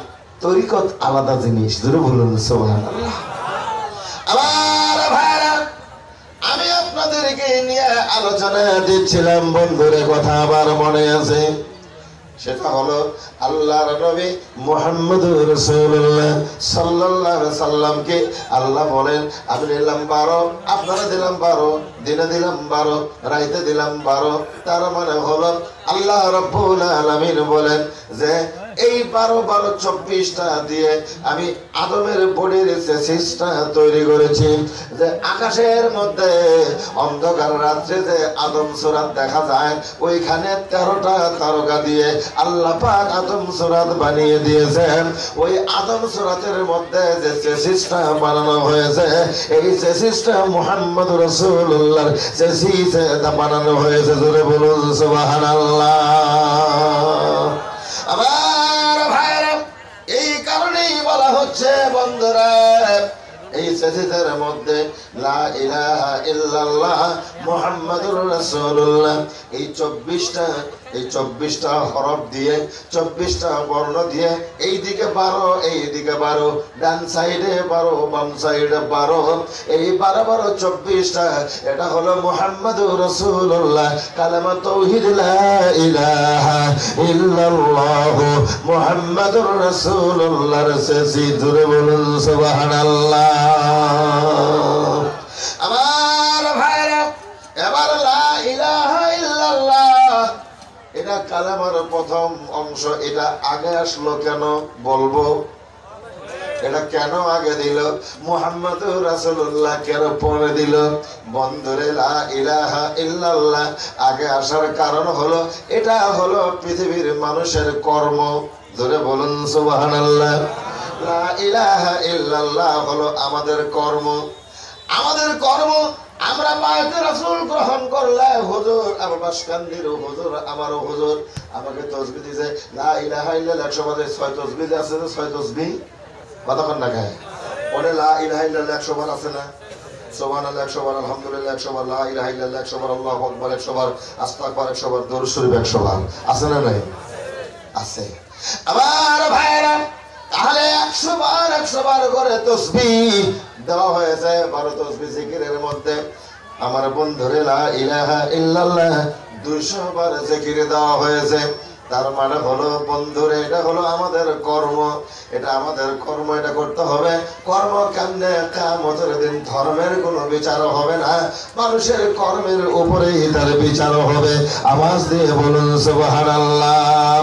তরিকত আলাদা জিনিস। জোরে বলুন সুবহানাল্লাহ। আমার ভাইরা, আমি আপনাদেরকে নিয়ে আলোচনা দিচ্ছিলাম বন্ধুরে, কথা আবার মনে আছে। সেটা হলো আল্লাহর নবী মুহাম্মদুর রাসূলুল্লাহ সাল্লাল্লাহু আলাইহি সাল্লামকে আল্লাহ বলেন, আমি দিলাম 12, আপনারা দিলাম 12, দিনে দিলাম 12, রাইতে দিলাম 12। তার মানে হলো আল্লাহ রাব্বুল আলামিন বলেন যে এই 12 24টা দিয়ে আমি আদমের বডির চেসিসটা তৈরি করেছি। যে আকাশের মধ্যে অন্ধকার রাত্রে যে আদম সূরাত দেখা যায়, ওইখানে 13টা তারকা দিয়ে আল্লাহ পাক আদম সূরাত বানিয়ে দিয়েছেন। ওই আদম সূরাতের মধ্যে যে চেসিসটা বানানো হয়েছে, এই চেসিসটা মুহাম্মদুর রাসূলুল্লাহর চেসিস বানানো হয়েছে। জোরে বলুন সুবহানাল্লাহ। আমার ভাইরা, এই কারণেই বলা হচ্ছে বন্ধুরা, এই চেসিসের মধ্যে লা ইলাহা ইল্লাল্লাহ মুহাম্মাদুর রাসূলুল্লাহ এই 24টা হরফ দিয়ে, 24টা বর্ণ দিয়ে, এই দিকে 12, এই দিকে 12, ডান সাইডে 12, বাম সাইডে 12, এই 12 24টা। এটা হলো মুহাম্মাদুর রাসূলুল্লাহ কালেমা তাওহীদ লা ইলাহা ইল্লাল্লাহ মুহাম্মাদুর রাসূলুল্লাহর চেসিস। জোরে বলুন সুবহানাল্লাহ। আমার ভাইরা, এবার লা ইলাহা ইল্লাল্লাহ এটা কালেমার প্রথম অংশ। এটা আগে আসলো কেন বলবো? এটা কেন আগে দিল? মুহাম্মাদুর রাসূলুল্লাহ কেন পরে দিল? বন্ধুরে, লা ইলাহা ইল্লাল্লাহ আগে আসার কারণ হলো এটা হলো পৃথিবীর মানুষের কর্ম। ধরে বলুন সুবহানাল্লাহ। লা ইলাহা ইল্লাল্লাহ হলো আমাদের কর্ম। আমাদের কর্ম আমরা বায়াতে রাসূল গ্রহণ করলে, হুজুর আমার বাসকান্দির হুজুর, আমারও হুজুর আমাকে তাসবিহ দিয়েছে লা ইলাহা ইল্লাল্লাহ 100 বার। 6 তাসবিহ আছে, 6 তাসবিহ কতক্ষণ না খায়? ওরে লা ইলাহা ইল্লাল্লাহ 100 বার আছে না? সুবহানাল্লাহ 100 বার, আলহামদুলিল্লাহ 100 বার, লা ইলাহা ইল্লাল্লাহ 100 বার, আল্লাহু আকবার 100 বার, আস্তাগফির 100 বার, দরুদ শরীফ 100 বার। আছে না নাই? আছে। আমার ভাইরা, তাহলে 100 বার করে তাসবিহ দেওয়া হয়েছে। 12 তাসবিহ জিকিরের মধ্যে আমার বন্ধুরে লা ইলাহা ইল্লাল্লাহ 200 বার জিকিরে দেওয়া হয়েছে। তার মানে হলো বন্ধুরে, এটা হলো আমাদের কর্ম। এটা আমাদের কর্ম, এটা করতে হবে। কর্ম কেমনে? কিয়ামতের দিন ধর্মের কোনো বিচার হবে না, মানুষের কর্মের উপরেই তার বিচার হবে। আওয়াজ দিয়ে বলুন সুবহানাল্লাহ।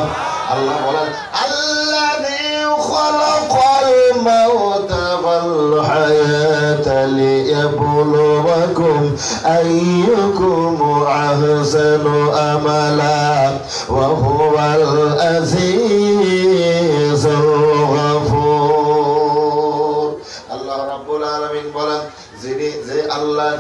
আল্লাহ বলেন, আল্লাযী খালাকাল মাউতা ওয়াল হায়াতা লিয়াবলুয়াকুম আইয়ুকুম আহসানু আমালা ওয়া হুয়াল আজিজুল গফুর। আল্লাহ রাব্বুল আলামিন বলেন,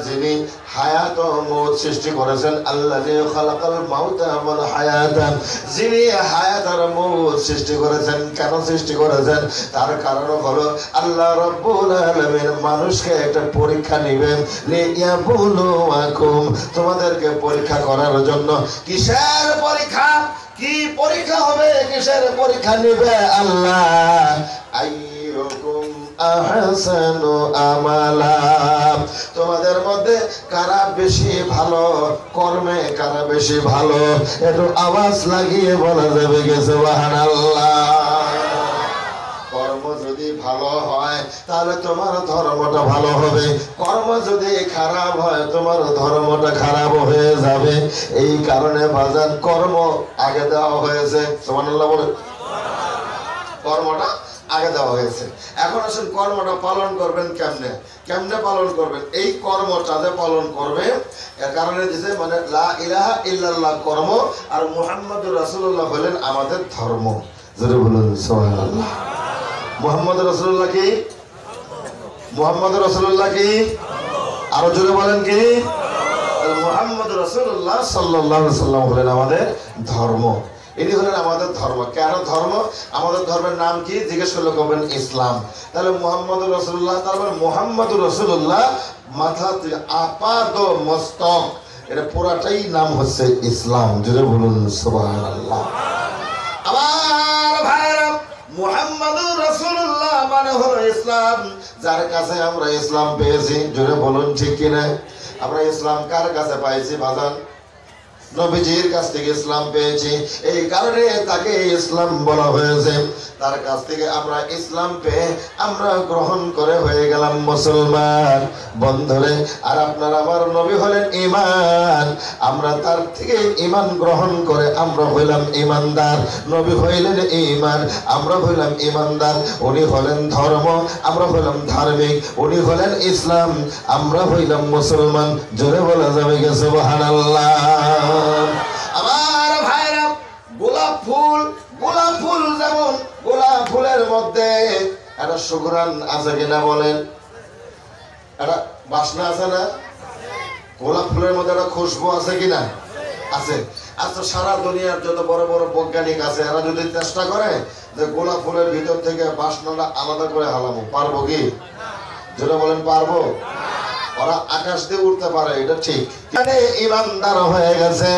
যিনি হায়াত ও মওত সৃষ্টি করেছেন, আল্লাযী খালাকাল মাউতা ওয়াল হায়াতা, যিনি হায়াত আর মওত সৃষ্টি করেছেন। কেন সৃষ্টি করেছেন? তার কারণ হলো আল্লাহ রাব্বুল আলামিন মানুষকে একটা পরীক্ষা নেবেন। লিয়াবলুয়াকুম, তোমাদেরকে পরীক্ষা করার জন্য। কিসের পরীক্ষা? কি পরীক্ষা হবে? কিসের পরীক্ষা নেবে আল্লাহ? আইয়ুকুম আহসানু আমালা, তোমাদের মধ্যে কারা বেশি ভালো কর্মে, কারা বেশি ভালো। একটু আওয়াজ লাগিয়ে বলা যাবে কি সুবহানাল্লাহ। কর্ম যদি ভালো হয় তাহলে তোমার ধর্মটা ভালো হবে, কর্ম যদি খারাপ হয় তোমার ধর্মটা খারাপ হয়ে যাবে। এই কারণে বাজার কর্ম আগে দেওয়া হয়েছে। সুবহানাল্লাহ বলে, কর্মটা আগে দেওয়া হয়েছে। এখন আসুন কর্মটা পালন করবেন কেমনে? কেমনে পালন করবেন? এই কর্মটা যে পালন করবে, এর কারণে দিছে মানে লা ইলাহা ইল্লাল্লাহ কর্ম, আর মুহাম্মাদুর রাসূলুল্লাহ হলেন আমাদের ধর্ম। জোরে বলুন সুবহানাল্লাহ। মুহাম্মাদুর রাসূলুল্লাহ কি? মুহাম্মাদুর রাসূলুল্লাহ কি? আরো জোরে বলেন কি? মুহাম্মাদুর রাসূলুল্লাহ সাল্লাল্লাহু আলাইহি ওয়াসাল্লাম হলেন আমাদের ধর্ম। ইনি হলেন আমাদের ধর্ম। কেন ধর্ম? আমাদের ধর্মের নাম কি জিজ্ঞেস করলে বলবেন ইসলাম। তাহলে মুহাম্মাদুর রাসূলুল্লাহ, তারপর মুহাম্মাদুর রাসূলুল্লাহ মাথা আপাদ মস্তক এটা পুরাটাই নাম হচ্ছে ইসলাম। জোরে বলুন সুবহানাল্লাহ। আমার ভাইরা, মুহাম্মাদুর রাসূলুল্লাহ মানে হলো ইসলাম। যার কাছে আমরা ইসলাম পেয়েছি, জোরে বলুন ঠিক কিনা? আমরা ইসলাম কার কাছে পাইছি বাজান? নবীজির কাছ থেকে ইসলাম পেয়েছি, এই কারণে তাকে ইসলাম বলা হয়েছে। তার কাছ থেকে আমরা ইসলাম পেয়ে আমরা গ্রহণ করে হয়ে গেলাম মুসলমান। বন্ধুরে, আর আপনার আমার নবী হলেন ঈমান। আমরা তার থেকে ঈমান গ্রহণ করে আমরা হইলাম ঈমানদার। নবী হইলেন ঈমান, আমরা হইলাম ঈমানদার। উনি হলেন ধর্ম, আমরা হইলাম ধার্মিক। উনি হলেন ইসলাম, আমরা হইলাম মুসলমান। জোরে বলা যাবে কি সুবহানাল্লাহ? আমার ভাইরা, গোলাপ ফুল যেমন গোলাপ ফুলের মধ্যে একটা সুঘ্রাণ আছে কিনা বলেন? একটা বাসনা আছে না? গোলাপ ফুলের মধ্যে একটা খুশবু আছে কিনা? আছে। আচ্ছা, সারা দুনিয়ার যত বড় বড় বৈজ্ঞানিক আছে, এরা যদি চেষ্টা করে যে গোলাপ ফুলের ভিতর থেকে বাসনাটা আলাদা করে হালাবো, পারবো কি? যেটা বলেন পারবো? ওরা আকাশ দিয়ে উঠতে পারে, এটা ঠিক। ইমানদার হয়ে গেছে,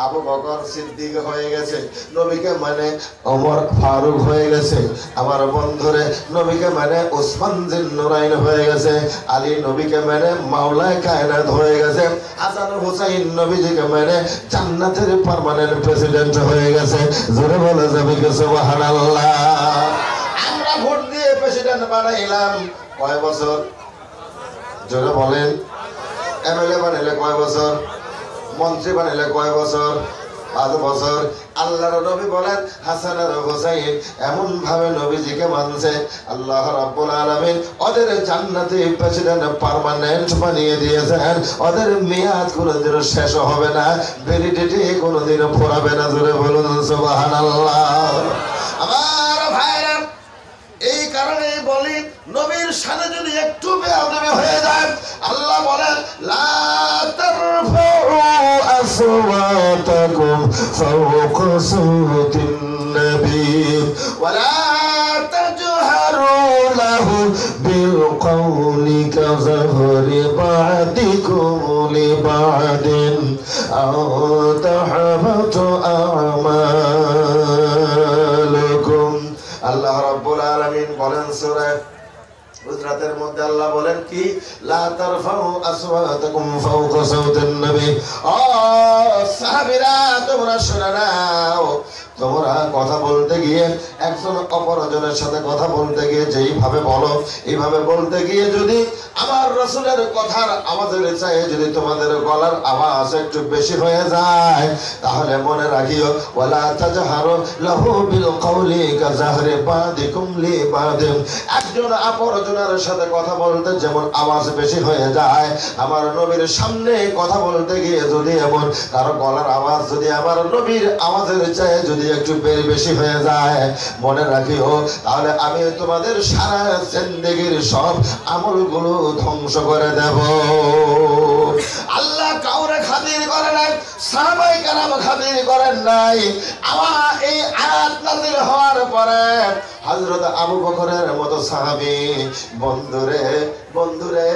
আবু বকর সিদ্দিক হয়ে গেছে, নবীকে মানে ওমর ফারুক হয়ে গেছে। আমার বন্ধুরে, নবীকে মানে ওসমান জিন্নুরাইন হয়ে গেছে। আলী নবীকে মানে মাওলায়ে কায়নাত হয়ে গেছে। হাসান হুসাইন নবীজিকে মানে জান্নাতের পার্মানেন্ট প্রেসিডেন্ট হয়ে গেছে। জোরে বলা যাবে কি সুবহানাল্লাহ? আমরা ভোট দিয়ে প্রেসিডেন্ট বানাইলাম কয় বছর? জোরে বলেন। এমএলএ বানাইলে কয় বছর? মন্ত্রী বানাইলে কয় বছর? 5 বছর। আল্লাহর নবী বলেন, হাসান আর হুসাইন এমন ভাবে নবীজিকে মানছে, আল্লাহ রাব্বুল আলামিন ওদের জান্নাতে প্রেসিডেন্ট পার্মানেন্ট বানিয়ে দিয়েছেন। ওদের মেয়াদ কোনোদিন শেষ হবে না, ভ্যালিডিটি কোনোদিন ফুরাবে না। জোরে বলুন সুবহানাল্লাহ। আমার ভাইরা, এই কারণে বলি, নবীর সাথে যদি একটু বেয়াদবি হয়ে যায়, আল্লাহ বলেন, লা তারফাউ আসওয়াতাকুম ফাওকা সাওতিন নবী ওয়া লা তাজহারু লাহু বিল কওলি কাযাহরি বা'দিকুম লিবা'দিন আও তাহাবাতু আমালুকুম। আল্লাহ রাব্বুল আলামিন বলেন সূরা হুজরাতের মধ্যে, আল্লাহ বলেন কি? লা তারফাউ আসওয়াতাকুম ফাওকা সাওতিন নবী। ও সাহাবীরা, তোমরা শুনে নাও, তোমরা কথা বলতে গিয়ে একজন অপরজনের সাথে কথা বলতে গিয়ে যেইভাবে বলো, এইভাবে বলতে গিয়ে যদি আমার রাসূলের কথার আওয়াজের চাইতে যদি তোমাদের গলার আওয়াজ একটু বেশি হয়ে যায়, তাহলে মনে রাখিও, ওয়ালা তাজহারু লাহু বিল কওলি কাযাহরি বা'দিকুম লিবা'দিন। একজন অপরজনের সাথে কথা বলতে যেমন আওয়াজ বেশি হয়ে যায়, আমার নবীর সামনে কথা বলতে গিয়ে যদি এমন কারো গলার আওয়াজ যদি আমার নবীর আওয়াজের চাইতে যদি একটু বেশি হয়ে যায়, মনে রাখিও, তাহলে আমি তোমাদের সারা জিন্দেগীর সব আমলগুলো ধ্বংস করে দেব। আল্লাহ কাউরে খাতির করে নাই, সাহাবায়ে কেরাম খাতির করেন নাই। আমার এই আয়াত নাযিল হওয়ার পরে হযরত আবু বকরের মতো সাহাবী, বন্ধুরে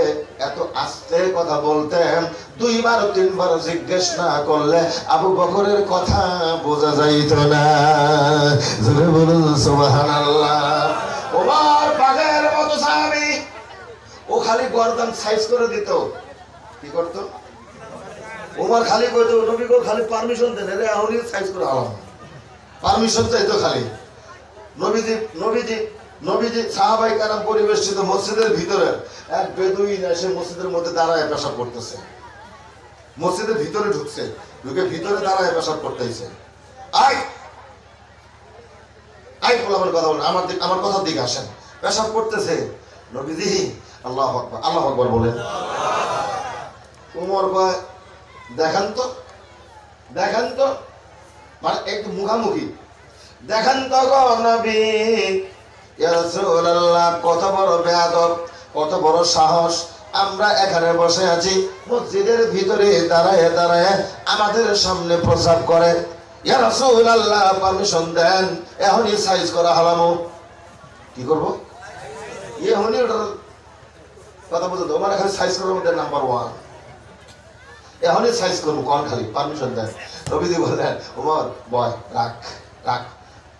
এত আস্তে কথা বলতেন, 2 বার 3 বার জিজ্ঞেস না করলে আবু বকরের কথা বোঝা যাইত না। জোরে বলুন সুবহানাল্লাহ। ওমর পাগের মতো সাহাবী, ও খালি গর্দান সাইজ করে দিত। কি করতো? ওমর খালি কইতো, নবী গো খালি পারমিশন দেন, রে আউনি সাইজ করে আলাম, পারমিশন চাইতো খালি। নবীজি সাহাবায়ে কেরাম পরিবেষ্টিত মসজিদের ভিতরে এক বেদুইন এসে মসজিদের মধ্যে দাঁড়ায় পেশাব করতেছে। মসজিদের ভিতরে ঢুকছে, ঢুকে ভিতরে দাঁড়ায় পেশাব করতেছে। বলার কথা বলেন, আমার কথার দিকে আসেন। পেশাব করতেছে, নবীজি আল্লাহু আকবার, আল্লাহু আকবার বলেন। ওমর কয়, দেখেন তো, মানে একটু মুখামুখি দেখেন তো গো নবী, ইয়া রাসূলুল্লাহ, কত বড় বেয়াদব, কত বড় সাহস। আমরা এখানে বসে আছি, মসজিদের ভিতরে দাঁড়ায় আমাদের সামনে প্রস্রাব করে। ইয়া রাসূলুল্লাহ, পারমিশন দেন, এখনই সাইজ করা হালামো। কি করবো? এখনই ওটার কথা বলতে, তোমার এখানে সাইজ করার মধ্যে নাম্বার 1। এখনই সাইজ করবো, কোন খালি পারমিশন দেন। নবীজি বললেন, ওমর বয়, রাখ রাখ,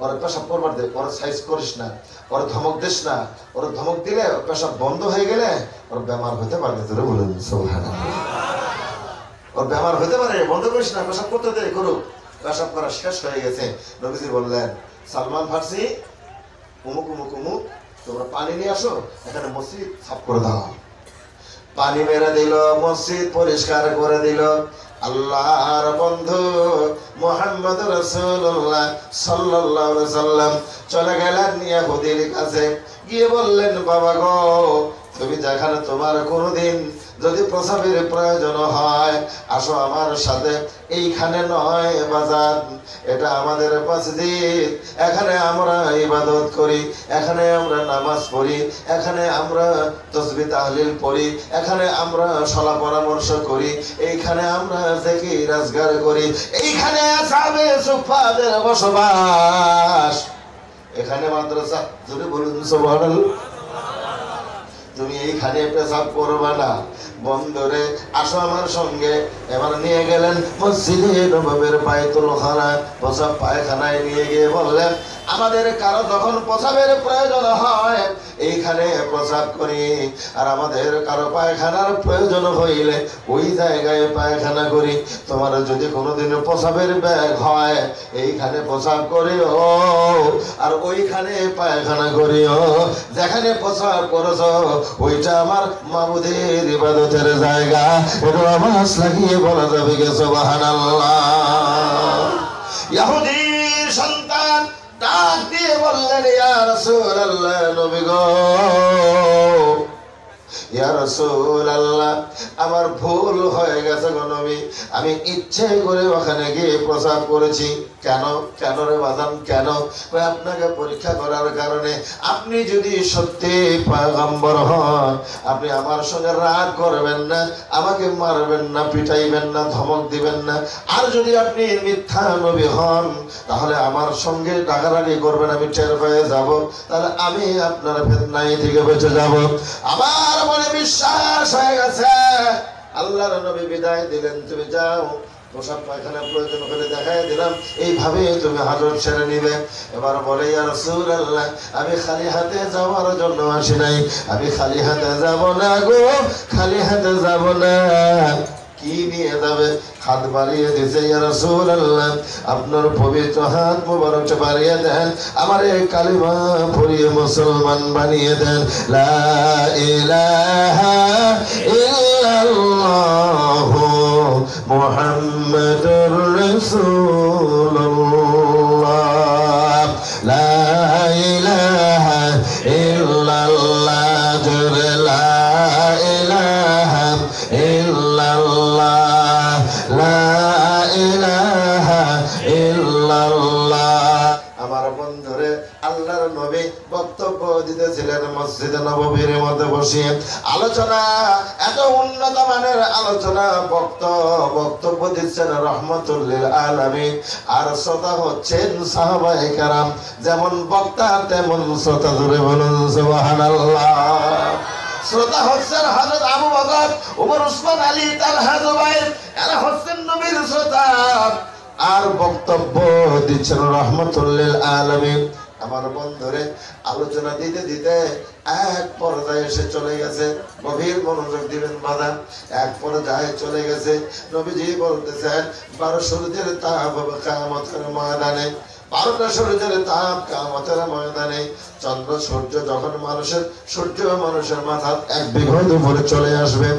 ওরা পেশাব করবার দে, ওরা সাইজ করিস না, ওরা ধমক দিস না, ওরা ধমক দিলে পেশাব বন্ধ হয়ে গেলে ওর বেমার হতে পারে। তোরে বলুন সুবহানাল্লাহ, ওর বেমার হতে পারে, বন্ধ করিস না, পেশাব করতে দে, করুক। পেশাব করা শেষ হয়ে গেছে, নবীজি বললেন, সালমান ফার্সি উমুক উমুক উমুক, তোমরা পানি নিয়ে আসো, এখানে মসজিদ সাফ করে দাও। পানি মেরে দিল, মসজিদ পরিষ্কার করে দিল। আল্লাহর বন্ধু মুহাম্মদ রাসূলুল্লাহ সাল্লাল্লাহু আলাইহি সাল্লাম চলে গেলেন ইহুদির কাছে, গিয়ে বললেন, বাবা গো, তুমি যেখানে তোমার কোনোদিন যদি প্রসাবের প্রয়োজন হয়, আসো আমার সাথে, এইখানে নয় বাজার, এটা আমাদের মসজিদ, এখানে আমরা ইবাদত করি, এখানে আমরা নামাজ পড়ি, এখানে আমরা তাসবিহ তাহলিল পড়ি, এখানে আমরা সলা পরামর্শ করি, এইখানে আমরা জিকির আজকার করি, এইখানে আসহাবে সুফফাদের বসবাস, এখানে মাদ্রাসা। জোরে বলুন সুবহানাল্লাহ। তুমি এইখানে পেশাব করবা না, বন্ধুরে আসো আমার সঙ্গে। এবার নিয়ে গেলেন মসজিদে নববীর বাইতুল খানা, পেশাব পায়খানায় নিয়ে গিয়ে বললেন, আমাদের কারো যখন পেশাবের প্রয়োজন হয় এইখানে পেশাব করি, আর আমাদের কারো পায়খানার প্রয়োজন হইলে ওই জায়গায় পায়খানা করি। তোমার যদি কোনোদিন পেশাবের ব্যাগ হয়, এইখানে পেশাব করিও আর ওইখানে পায়খানা করিও। যেখানে পেশাব করেছ ওইটা আমার মাবুদের ইবাদতের জায়গা। এটা আওয়াজ লাগিয়ে বলা যাবে কে সুবহানাল্লাহ। ইহুদির সন্তান ডাক দিয়ে বললেন, ইয়া রাসূলুল্লাহ, নবী গো, ইয়া রাসূলুল্লাহ, আমার ভুল হয়ে গেছে গো নবী, আমি ইচ্ছে করে ওখানে গিয়ে প্রসাব করেছি। কেন? কেন রে বাজান, কেন? আপনাকে পরীক্ষা করার কারণে। আপনি যদি সত্যি পয়গম্বর হন, আপনি আমার সঙ্গে রাগ করবেন না, আমাকে মারবেন না, পিটাইবেন না, ধমক দিবেন না। আর যদি আপনি মিথ্যা নবী হন, তাহলে আমার সঙ্গে ডাকাডাকি করবেন, আমি টের পেয়ে যাব, তাহলে আমি আপনার ফিতনায় থেকে বেঁচে যাব। আমার মনে বিশ্বাস হয়ে গেছে। আল্লাহর নবী বিদায় দিলেন, তুমি যাও, পোশাক পায়খানা প্রয়োজন হলে দেখাই দিলাম, এইভাবে তুমি হাজত ছেড়ে নিবে। এবার বলে, ইয়া রাসূলুল্লাহ, আমি খালি হাতে যাওয়ার জন্য আসি নাই, আমি খালি হাতে যাব না গো, খালি হাতে যাব না। কি নিয়ে যাবে? হাত বাড়িয়ে দিয়েছে, ইয়া রাসূলুল্লাহ, আপনার পবিত্র হাত মুবারক বাড়িয়ে দেন, আমার এই কালিমা পড়িয়ে মুসলমান বানিয়ে দেন। লা ইলাহা ইল্লাল্লাহু মুহাম্মাদুর রাসূলুল্লাহ, লা ইলাহা ইল্লাল্লাহ, জোরে লা ইলাহা ইল্লাল্লাহ, লা ইলাহা ইল্লাল্লাহ। আমার বন্ধুরে, আল্লাহর নবী বক্তব্য দিতেছিলেন মসজিদে নববীর মধ্যে বসিয়ে। আলোচনা, এত উন্নত মানের আলোচনা, বক্তব্য দিচ্ছেন রহমাতুল লিল আলামিন, আর শ্রোতা হচ্ছেন সাহাবায়ে কেরাম। যেমন বক্তা তেমন শ্রোতা। জোরে বলুন সুবহানাল্লাহ। শ্রোতা হচ্ছেন হযরত আবু বকর, ওমর, উসমান, আলী, তালহা, জুবাইর, এরা হচ্ছেন নবীর শ্রোতা। আর বক্তব্য দিচ্ছেন রহমাতুল লিল আলামিন। আমার বন্ধুরে, আলোচনা দিতে দিতে এক পর্যায়ে এসে চলে গেছে। গভীর মনোযোগ দিবেন বাধা। এক পর্যায়ে চলে গেছে, নবীজি বলতেছেন, 12 সূর্যের তাপ হবে কিয়ামতের ময়দানে। 12টা সূর্যের তাপ কিয়ামতের ময়দানে। চন্দ্র সূর্য যখন মানুষের মাথা 1 বিঘত উপরে চলে আসবে,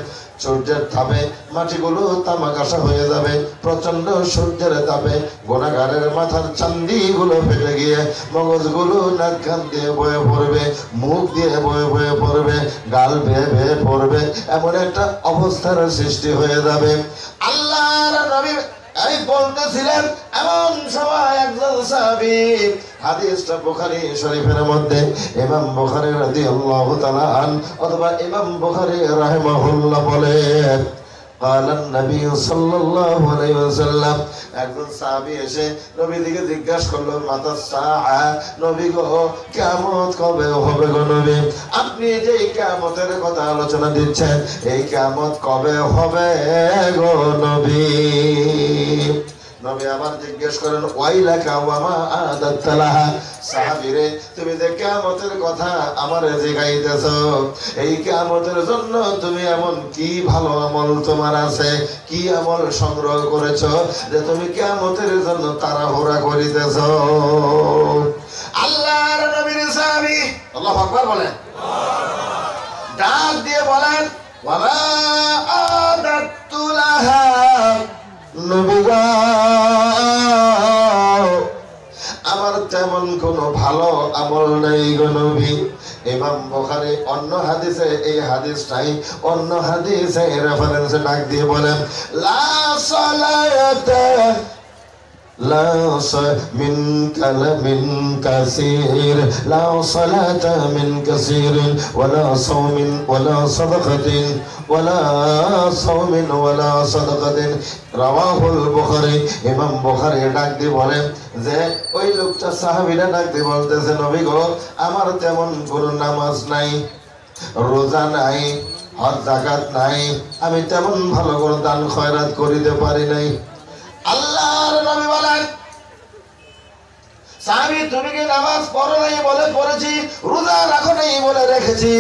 সূর্যের তাপে মাটিগুলো তামাকাশা হয়ে যাবে। প্রচন্ড সূর্যের তাপে গুনাহগারের মাথার চান্দিগুলো ফেটে গিয়ে মগজগুলো নাক কান দিয়ে বয়ে পড়বে, মুখ দিয়ে বয়ে পড়বে, গাল বেয়ে বেয়ে পড়বে, এমন একটা অবস্থার সৃষ্টি হয়ে যাবে। আল্লাহর নবী এই বলতেছিলেন, এমন সময় একজন সাহাবী, হাদিসটা বুখারী শরীফের মধ্যে, ইমাম বুখারী রাদিয়াল্লাহু তাআলা আন অথবা ইমাম বুখারী রাহিমাহুল্লাহ বলেন, قال النبي صلى الله عليه وسلم, একজন সাহাবী এসে নবীকে জিজ্ঞাসা করলো, মাতা সাআ, নবী গো কিয়ামত কবে হবে গো নবী? আপনি যে কিয়ামতের কথা আলোচনা দিচ্ছেন, এই কিয়ামত কবে হবে গো নবী? নবী আবার জিজ্ঞেস করেন, ওয়াইলাকা ওয়া মা আদাতালাহা, সাহাবীরে তুমি যে কিয়ামতের কথা আমারে জিগাইতেছো, এই কিয়ামতের জন্য তুমি এমন কি ভালো আমল তোমার আছে, কি আমল সংগ্রহ করেছো যে তুমি কিয়ামতের জন্য তাড়াহুড়া করিতেছো? আল্লাহর নবীর সাহাবী আল্লাহু আকবার বলেন, ডাক দিয়ে বলেন, ওয়া মা আদাতুলাহা, নবী গো আমার তেমন কোনো ভালো আমল নাই গো নবী। ইমাম বুখারী অন্য হাদিসে এই হাদিসটাই অন্য হাদিসে রেফারেন্সে ডাক দিয়ে বলেন, লা সালাতা لا من كلام كثير لا صلاة من كثير ولا صوم ولا صدقة ولا صوم ولا صدقة رواه البخاري। ইমাম বুখারী ডাক দিয়ে বলেন যে ওই লোকটা সাহাবীরা ডাক দিয়ে বলতেছে, নবী গো আমার তেমন কোনো নামাজ নাই, রোজা নাই, হজ যাকাত নাই, আমি তেমন ভালো করে দান খয়রাত করিতে পারি নাই। আল্লাহর নবী বলেন, সাহাবী তুমি কি নামাজ পড়ো নাই বলে পড়েছি, রোজা রাখো নাই বলে রেখেছি,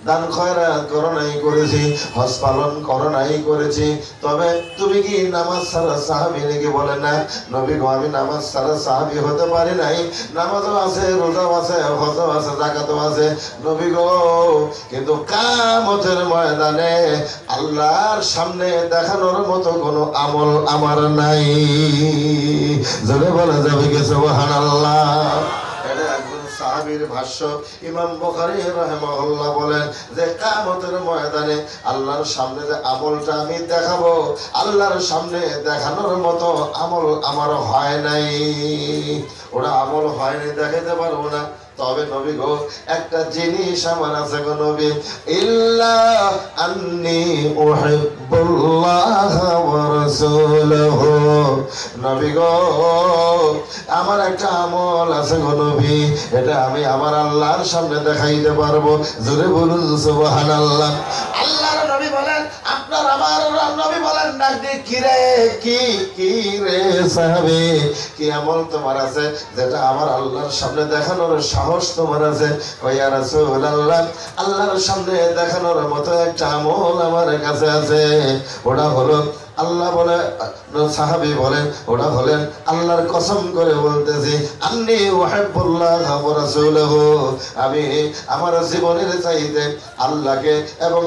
দান খয়রাত করো নাই করেছি, হজ পালন করো নাই করেছি, তবে তুমি কি নামাজ ছাড়া সাহাবী নাকি? বলে না নবী গো আমি নামাজ ছাড়া সাহাবী হতে পারি নাই, নামাজও আছে, রোজাও আছে, হজও আছে, যাকাতও আছে নবী গো, কিন্তু কিয়ামতের ময়দানে আল্লাহর সামনে দেখানোর মতো কোনো আমল আমার নাই। জোরে বলা যাবে কি সুবহানাল্লাহ? এটা একজন সাহাবীর ভাষ্য। ইমাম বুখারী রাহিমাহুল্লাহ বলেন যে কিয়ামতের ময়দানে আল্লাহর সামনে যে আমলটা আমি দেখাবো, আল্লাহর সামনে দেখানোর মতো আমল আমার হয় নাই, ওটা আমল হয়নি, দেখাইতে পারবো না। তবে নবী গো একটা জিনিস আমার আছে গো নবী, ইল্লা আন্নী উহিব্বুল্লাহ ওয়া রাসূলুহু, নবী গো আমার একটা আমল আছে গো নবী, এটা আমি আমার আল্লাহর সামনে দেখাইতে পারবো। জোরে বলুন সুবহানাল্লাহ। আল্লাহর নবী বলেন, আপনার আমার নবী বলেন ডাক দিয়ে, কি রে কি রে সাহাবী, কি আমল তোমার আছে যেটা আমার আল্লাহর সামনে দেখানোর সাহস তোমার আছে? ইয়া রাসূলুল্লাহ আল্লাহর সামনে দেখানোর মতো একটা আমল আমার কাছে আছে, ওটা হলো আল্লাহ বলে, সাহাবী বলেন ওটা হলেন, আল্লাহর কসম করে বলতেছি, আন্নী উহিব্বুল্লাহ ওয়া রাসূলুহু, আমি আমার জীবনের চাইতে আল্লাহকে এবং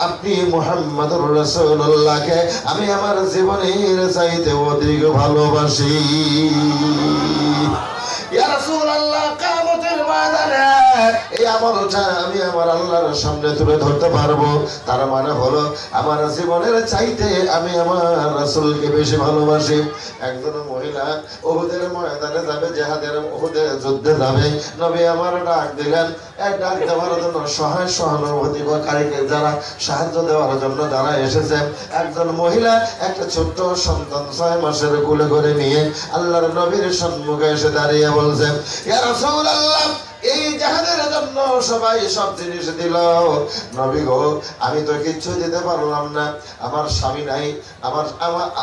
আপনি মুহাম্মদুর রাসূলুল্লাহকে আমি আমার জীবনের চাইতে অধিক ভালোবাসি। ইয়া রাসূলুল্লাহ কিয়ামতের ময়দানে এই আমলটা আমি আমার আল্লাহর সামনে তুলে ধরতে পারবো, তার মানে হলো আমার জীবনের চাইতে আমি আমার রাসূলকে বেশি ভালোবাসি। একজন মহিলা উহুদের ময়দানে যাবে, জিহাদের উহুদের যুদ্ধে যাবে, নবী আমার ডাক দিলেন, এক ডাক দেওয়ার জন্য সহায় সহানুভূতিকারীকে যারা সাহায্য দেওয়ার জন্য যারা এসেছে, একজন মহিলা একটা ছোট্ট সন্তান 6 মাসের কোলে করে নিয়ে আল্লাহর নবীর সম্মুখে এসে দাঁড়িয়ে বলছেন, ইয়া রাসূলুল্লাহ এই জিহাদের জন্য সবাই সব জিনিস দিল, নবী গো আমি তো কিচ্ছু দিতে পারলাম না, আমার স্বামী নাই,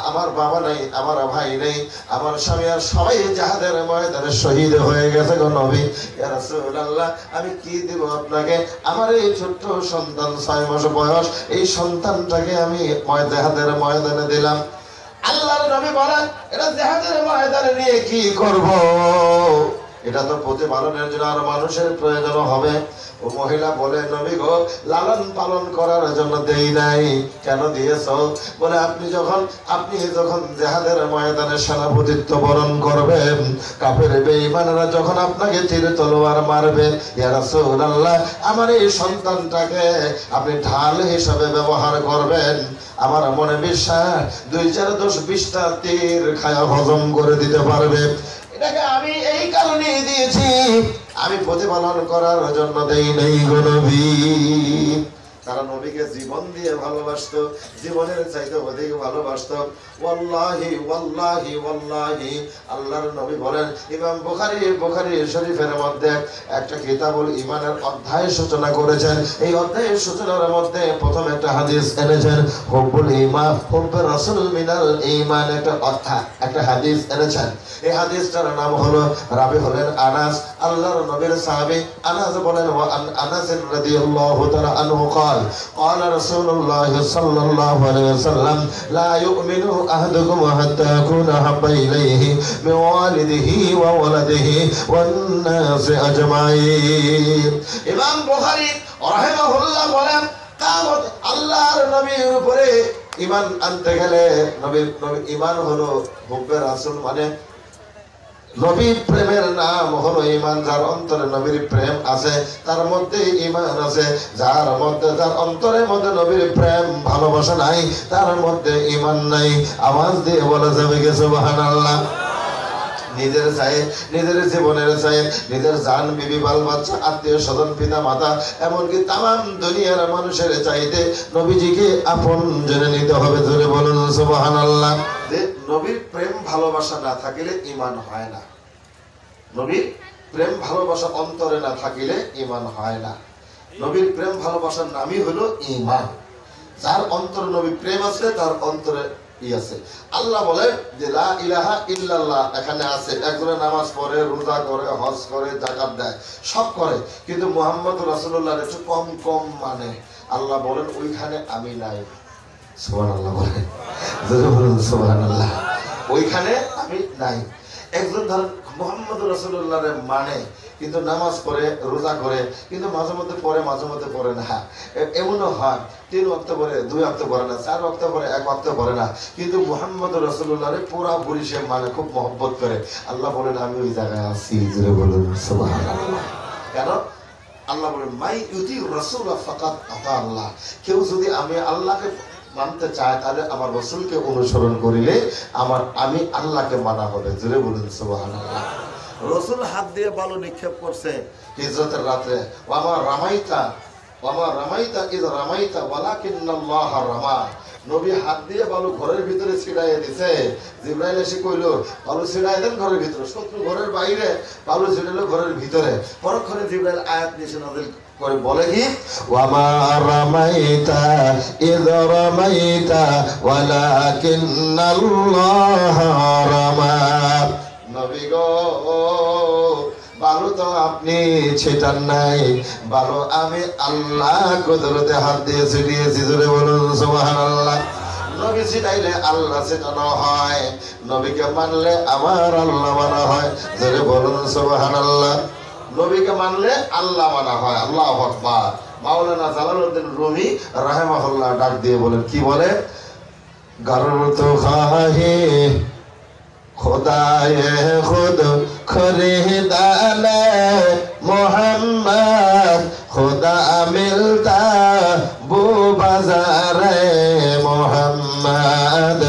আমার বাবা নাই, আমার ভাই নেই, আমার স্বামী আর সবাই জিহাদের ময়দানে শহীদ হয়ে গেছে গো নবী। ইয়া রাসূলুল্লাহ আমি কি দিব আপনাকে? আমার এই ছোট্ট সন্তান 6 মাস বয়স, এই সন্তানটাকে আমি জিহাদের ময়দানে দিলাম। আল্লাহর নবী বলেন, এটা জিহাদের ময়দানে নিয়ে কি করব? এটা তো প্রতিপালনের জন্য আর মানুষের প্রয়োজন হবে। ও মহিলা বলে, নবী গো লালন পালন করার জন্য দেই নাই। কেন দিয়েছ? বলে আপনি যখন জিহাদের ময়দানে সেনাপতিত্ব বরণ করবেন, কাফের বেঈমানরা যখন আপনাকে তীর তলোয়ার মারবে, ইয়া রাসূলুল্লাহ আমার এই সন্তানটাকে আপনি ঢাল হিসাবে ব্যবহার করবেন। আমার মনে বিশ্বাস 2-4-10-20টা তীর খায়া হজম করে দিতে পারবে। এটাকে আমি এই কারণে দিয়েছি, আমি প্রতিপালন করার জন্য দেই নাই গো নবী। তারা নবীকে জীবন দিয়ে ভালোবাসতো, জীবনের চাইতে অধিক ভালোবাসতো। ওয়াল্লাহি ওয়াল্লাহি ওয়াল্লাহি, আল্লাহর নবী বলেন, ইমাম বুখারী শরীফের মধ্যে একটা কিতাবুল ঈমানের অধ্যায় সূচনা করেছেন। এই অধ্যায়ের সূচনার মধ্যে প্রথম একটা হাদিস এনেছেন, হুব্বুল ঈমান, হুব্বে রাসূল মিনাল ঈমান, একটা হাদিস এনেছেন। এই হাদিসটার নাম হলো, রাবি হলেন আনাস, আল্লাহর নবীর সাহাবী। আনাস বলেন, ওয়া আনাস রাদিয়াল্লাহু তাআলা আনহু قال قال رسول الله صلى الله عليه وسلم لا يؤمن أحدكم حتى يكون أحب إليه من والده وولده والناس أجمعين। ইমাম বুখারী রাহিমাহুল্লাহ বলেন, কিয়ামত আল্লাহর নবীর উপরে ঈমান আনতে গেলে নবীর ঈমান হলো হুব্বে রাসূল, মানে নবীর প্রেমের নাম হলো ঈমান। যার অন্তরে নবীর প্রেম আছে তার মধ্যে ঈমান আছে। যার অন্তরের মধ্যে নবীর প্রেম ভালোবাসা নাই তার মধ্যে ঈমান নাই। আওয়াজ দিয়ে বলা যাবে কি সুবহানাল্লাহ? নিজের চাই, নিজের জীবনের চাই, নিজের জান, বিবি, বাল বাচ্চা, আত্মীয় স্বজন, পিতা মাতা, এমনকি তাম দুনিয়ার মানুষের চাইতে নবীজিকে আপন জেনে নিতে হবে। জোরে বলুন সুবহানাল্লাহ। যে নবীর প্রেম ভালোবাসা না থাকিলে ঈমান হয় না। নবীর প্রেম ভালোবাসা অন্তরে না থাকিলে ঈমান হয় না। নবীর প্রেম ভালোবাসার নামই হলো ঈমান। যার অন্তরে নবীর প্রেম আছে তার অন্তরে আছে। আল্লাহ বলে যে লা ইলাহা ইল্লাল্লাহ এখানে আছে। একজনে নামাজ পড়ে, রোজা করে, হজ করে, যাকাত দেয়, সব করে, কিন্তু মুহাম্মদুর রাসূলুল্লাহ একটু কম কম মানে। আল্লাহ বলেন ওইখানে আমি নাই। সুবহানাল্লাহ বলেন, যদি বলেন সুবহানাল্লাহ, ওইখানে আমি নাই। একজন ধরেন মুহাম্মদুর রাসূলুল্লাহরে মানে, কিন্তু নামাজ পড়ে, রোজা করে, কিন্তু মাঝে মধ্যে পড়ে, মাঝে মধ্যে পড়ে না। এমনও হয় 3 ওয়াক্ত পড়ে, 2 ওয়াক্ত পড়ে না, 4 ওয়াক্ত পড়ে, 1 ওয়াক্ত পড়ে না, কিন্তু মুহাম্মদুর রাসূলুল্লাহরে পুরাপুরি সে মানে, খুব মহব্বত করে। আল্লাহ বলেন আমি ওই জায়গায় আছি। জোরে বলুন সুবহানাল্লাহ। কেন? আল্লাহ বলেন মাই ইউতি রাসূল ফাকাত আতা আল্লাহ। কেউ যদি আমি আল্লাহকে মানতে চায় তাহলে আমার রাসূলকে অনুসরণ করিলে আমি আল্লাহকে মানা হবে। জোরে বলুন সুবহানাল্লাহ। রাসূল হাত দিয়ে বালু নিক্ষেপ করছে হিজরতের রাতে, ওয়ামা রামাইতা ইয রামাইতা ওয়ালাকিন্নাল্লাহ রামা। নবী হাত দিয়ে বালু ঘরের ভিতরে ছিড়াইয়া দিছে। জিবরাইল এসে কইলো বালু ছিড়াই দেন ঘরের ভিতরে। শত্রু ঘরের বাইরে, বালু ছিড়াইলো ঘরের ভিতরে। পরক্ষণে জিবরাইল আয়াত নিয়ে নাযিল করে বলে কি, ওয়ামা রামাইতা ইয রামাইতা ওয়ালাকিন্নাল্লাহ রামা। নবী গো, বালু তো আপনি ছিটান নাই, বালু আমি আল্লাহ কুদরতে হাত দিয়ে ছিটিয়েছি। জোরে বলুন সুবহানাল্লাহ। নবী ছিটাইলে আল্লাহ ছিটানো হয়, নবীকে মানলে আমার আল্লাহ মানা হয়। জোরে বলুন সুবহানাল্লাহ। নবীকে মানলে আল্লাহ মানা হয়। আল্লাহু আকবার। মাওলানা জালালউদ্দিন রুমি রাহিমাহুল্লাহ ডাক দিয়ে বলেন, কি বলে? গরর তো খাহে खुदाए खुद खरीदाने मोहम्मद, खुदा मिलता वो बाजारे मोहम्मद,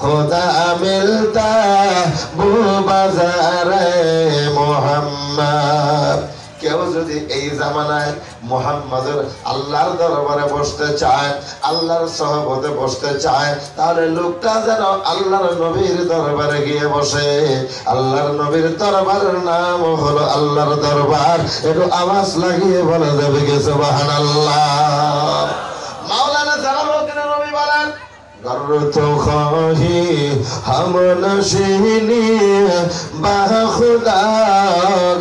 खुदा मिलता वो बाजारे मोहम्मद। কেউ যদি এই জামানায় মুহাম্মদের আল্লাহর দরবারে বসতে চায়, আল্লাহর সহবতে বসতে চায়, তাহলে লোকটা যেন আল্লাহর নবীর দরবারে গিয়ে বসে। আল্লাহর নবীর দরবারের নাম হলো আল্লাহর দরবার। একটু আওয়াজ লাগিয়ে বলা যাবে কি সুবহানাল্লাহ। মাওলানা জালালউদ্দিন রুমি বলেন, गर तो खाही हम नशीनी बाखुदा,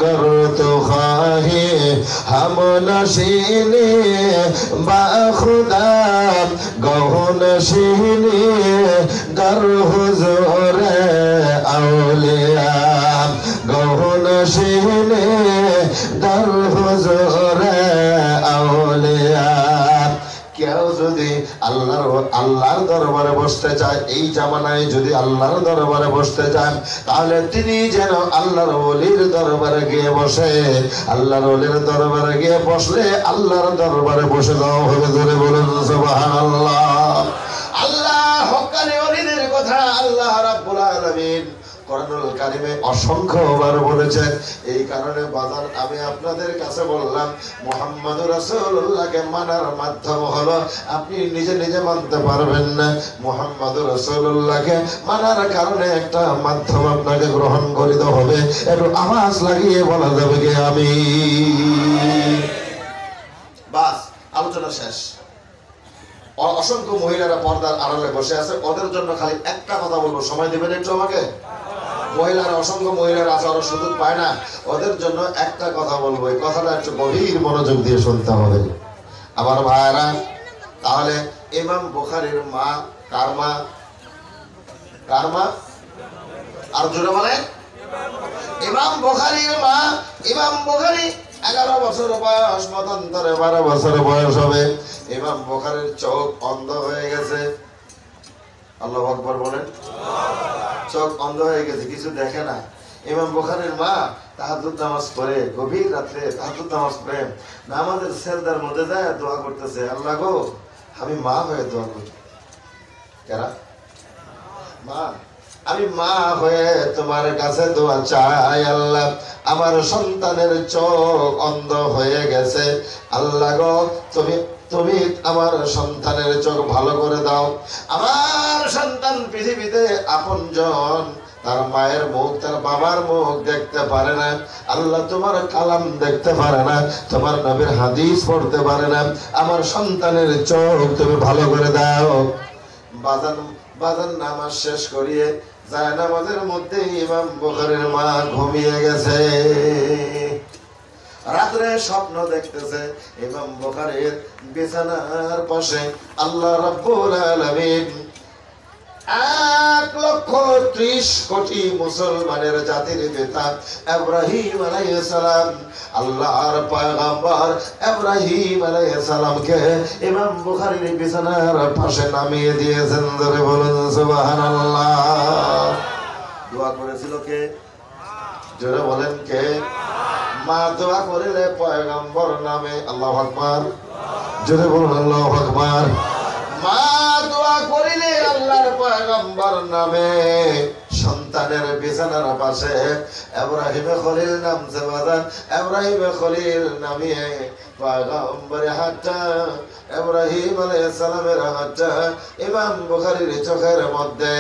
गर तो खाही हम नशीनी बाखुदा, गहो नशीनी दर हुजूर औलिया, गहो नशीनी दर हुजूर औलिया। কেউ যদি আল্লাহর দরবারে বসতে চায়, এই জামানায় যদি আল্লাহর দরবারে বসতে চান, তাহলে তিনি যেন আল্লাহর ওলির দরবারে গিয়ে বসে। আল্লাহর ওলির দরবারে গিয়ে বসলে আল্লাহর দরবারে বসে যাওয়া হবে। ধরে বলুন সুবহানাল্লাহ। আল্লাহ হক্কানি ওলিদের কথা আল্লাহ রাব্বুল আলামিন কোরআনুল কারিমে অসংখ্যবার বলেছেন। এই কারণে বাজার আমি আপনাদের কাছে বললাম মুহাম্মদুর রাসূলুল্লাহকে মানার মাধ্যম হলো আপনি নিজে নিজে মানতে পারবেন না, মুহাম্মদুর রাসূলুল্লাহকে মানার কারণে একটা মাধ্যম আপনাকে গ্রহণ করিতে হবে। একটু আওয়াজ লাগিয়ে বলা যাবে কি আমি? বাস, আলোচনা শেষ। অসংখ্য মহিলারা পর্দার আড়ালে বসে আছে, ওদের জন্য খালি একটা কথা বলবো, সময় দিবেন একটু আমাকে? মহিলারা, অসংখ্য মহিলারা আছে, ওরা সুযোগ পায় না, ওদের জন্য একটা কথা বলবো, এই কথাটা একটু গভীর মনোযোগ দিয়ে শুনতে হবে আমার ভাইয়েরা। তাহলে ইমাম বুখারীর মা কার মা? কার মা? আর জোরে বলে। ইমাম বুখারীর মা। ইমাম বুখারী 11 বছর বয়স, মতান্তরে 12 বছর বয়স হবে। ইমাম বুখারীর চোখ অন্ধ হয়ে গেছে। আল্লাহু আকবার বলেন। চোখ অন্ধ হয়ে গেছে, কিছু দেখে না। ইমাম বুখারীর মা তাহাজ্জুদ নামাজ পড়ে, গভীর রাতে তাহাজ্জুদ নামাজ পড়ে নামাজের সিজদার মধ্যে যায় দোয়া করতেছে, আল্লাহ গো আমি মা হয়ে দোয়া করি। কারা? মা। আমি মা হয়ে তোমার কাছে দোয়া চাই আল্লাহ, আমার সন্তানের চোখ অন্ধ হয়ে গেছে, আল্লাহ গো তুমি আমার সন্তানের চোখ ভালো করে দাও। আমার সন্তান পৃথিবীতে আপনজন, তার মায়ের মুখ তার বাবার মুখ দেখতে পারে না, আল্লাহ তোমার কালাম দেখতে পারে না, তোমার নবীর হাদিস পড়তে পারে না, আমার সন্তানের চোখ তুমি ভালো করে দাও। বাজান নামাজ শেষ করিয়ে যায় নামাজের মধ্যে ইমাম বুখারীর মা ঘুমিয়ে গেছে। রাত্রে স্বপ্ন দেখতেছে ইমাম বুখারীর বিছানার পাশে আল্লাহ রাব্বুল আলামিন 1,30,00,000 মুসলমানের জাতির পিতা ইব্রাহিম আলাইহিস সালাম, আল্লাহর পয়গম্বর ইব্রাহিম আলাইহিস সালামকে ইমাম বুখারীর বিছানার পাশে নামিয়ে দিয়েছেন। জোরে বলুন সুবহানাল্লাহ। দোয়া করেছিল কে? জোরে বলেন কে? মা দোয়া করিলে পয়গম্বর নামে। আল্লাহু আকবার। জোরে বলুন আল্লাহু আকবার। মা দোয়া করিলে আল্লাহর পয়গম্বর নামে। সন্তানের বিছানার পাশে ইব্রাহিম খলিল নামছে বাজান, ইব্রাহিম খলিল নামিয়ে পয়গম্বরের হাতটা, ইব্রাহিম আলাইহিস সালামের হাতটা ইমাম বুখারীর চোখের মধ্যে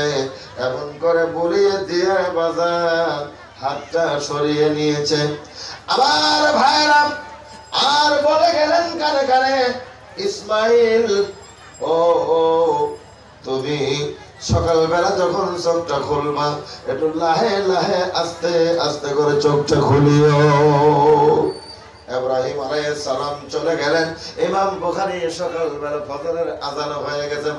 এমন করে বুলিয়ে দিয়ে বাজান হাতটা সরিয়ে নিয়েছে। আমার ভাইরা আর বলে গেলেন কানে কানে, ইসমাইল ও তুমি সকালবেলা যখন চোখটা খুলবা একটু লাহে লাহে আস্তে আস্তে করে চোখটা খুলিও। ইব্রাহিম আলাইহিস সালাম চলে গেলেন। ইমাম বুখারী সকালবেলা ফজরের আযান হয়ে গেছে,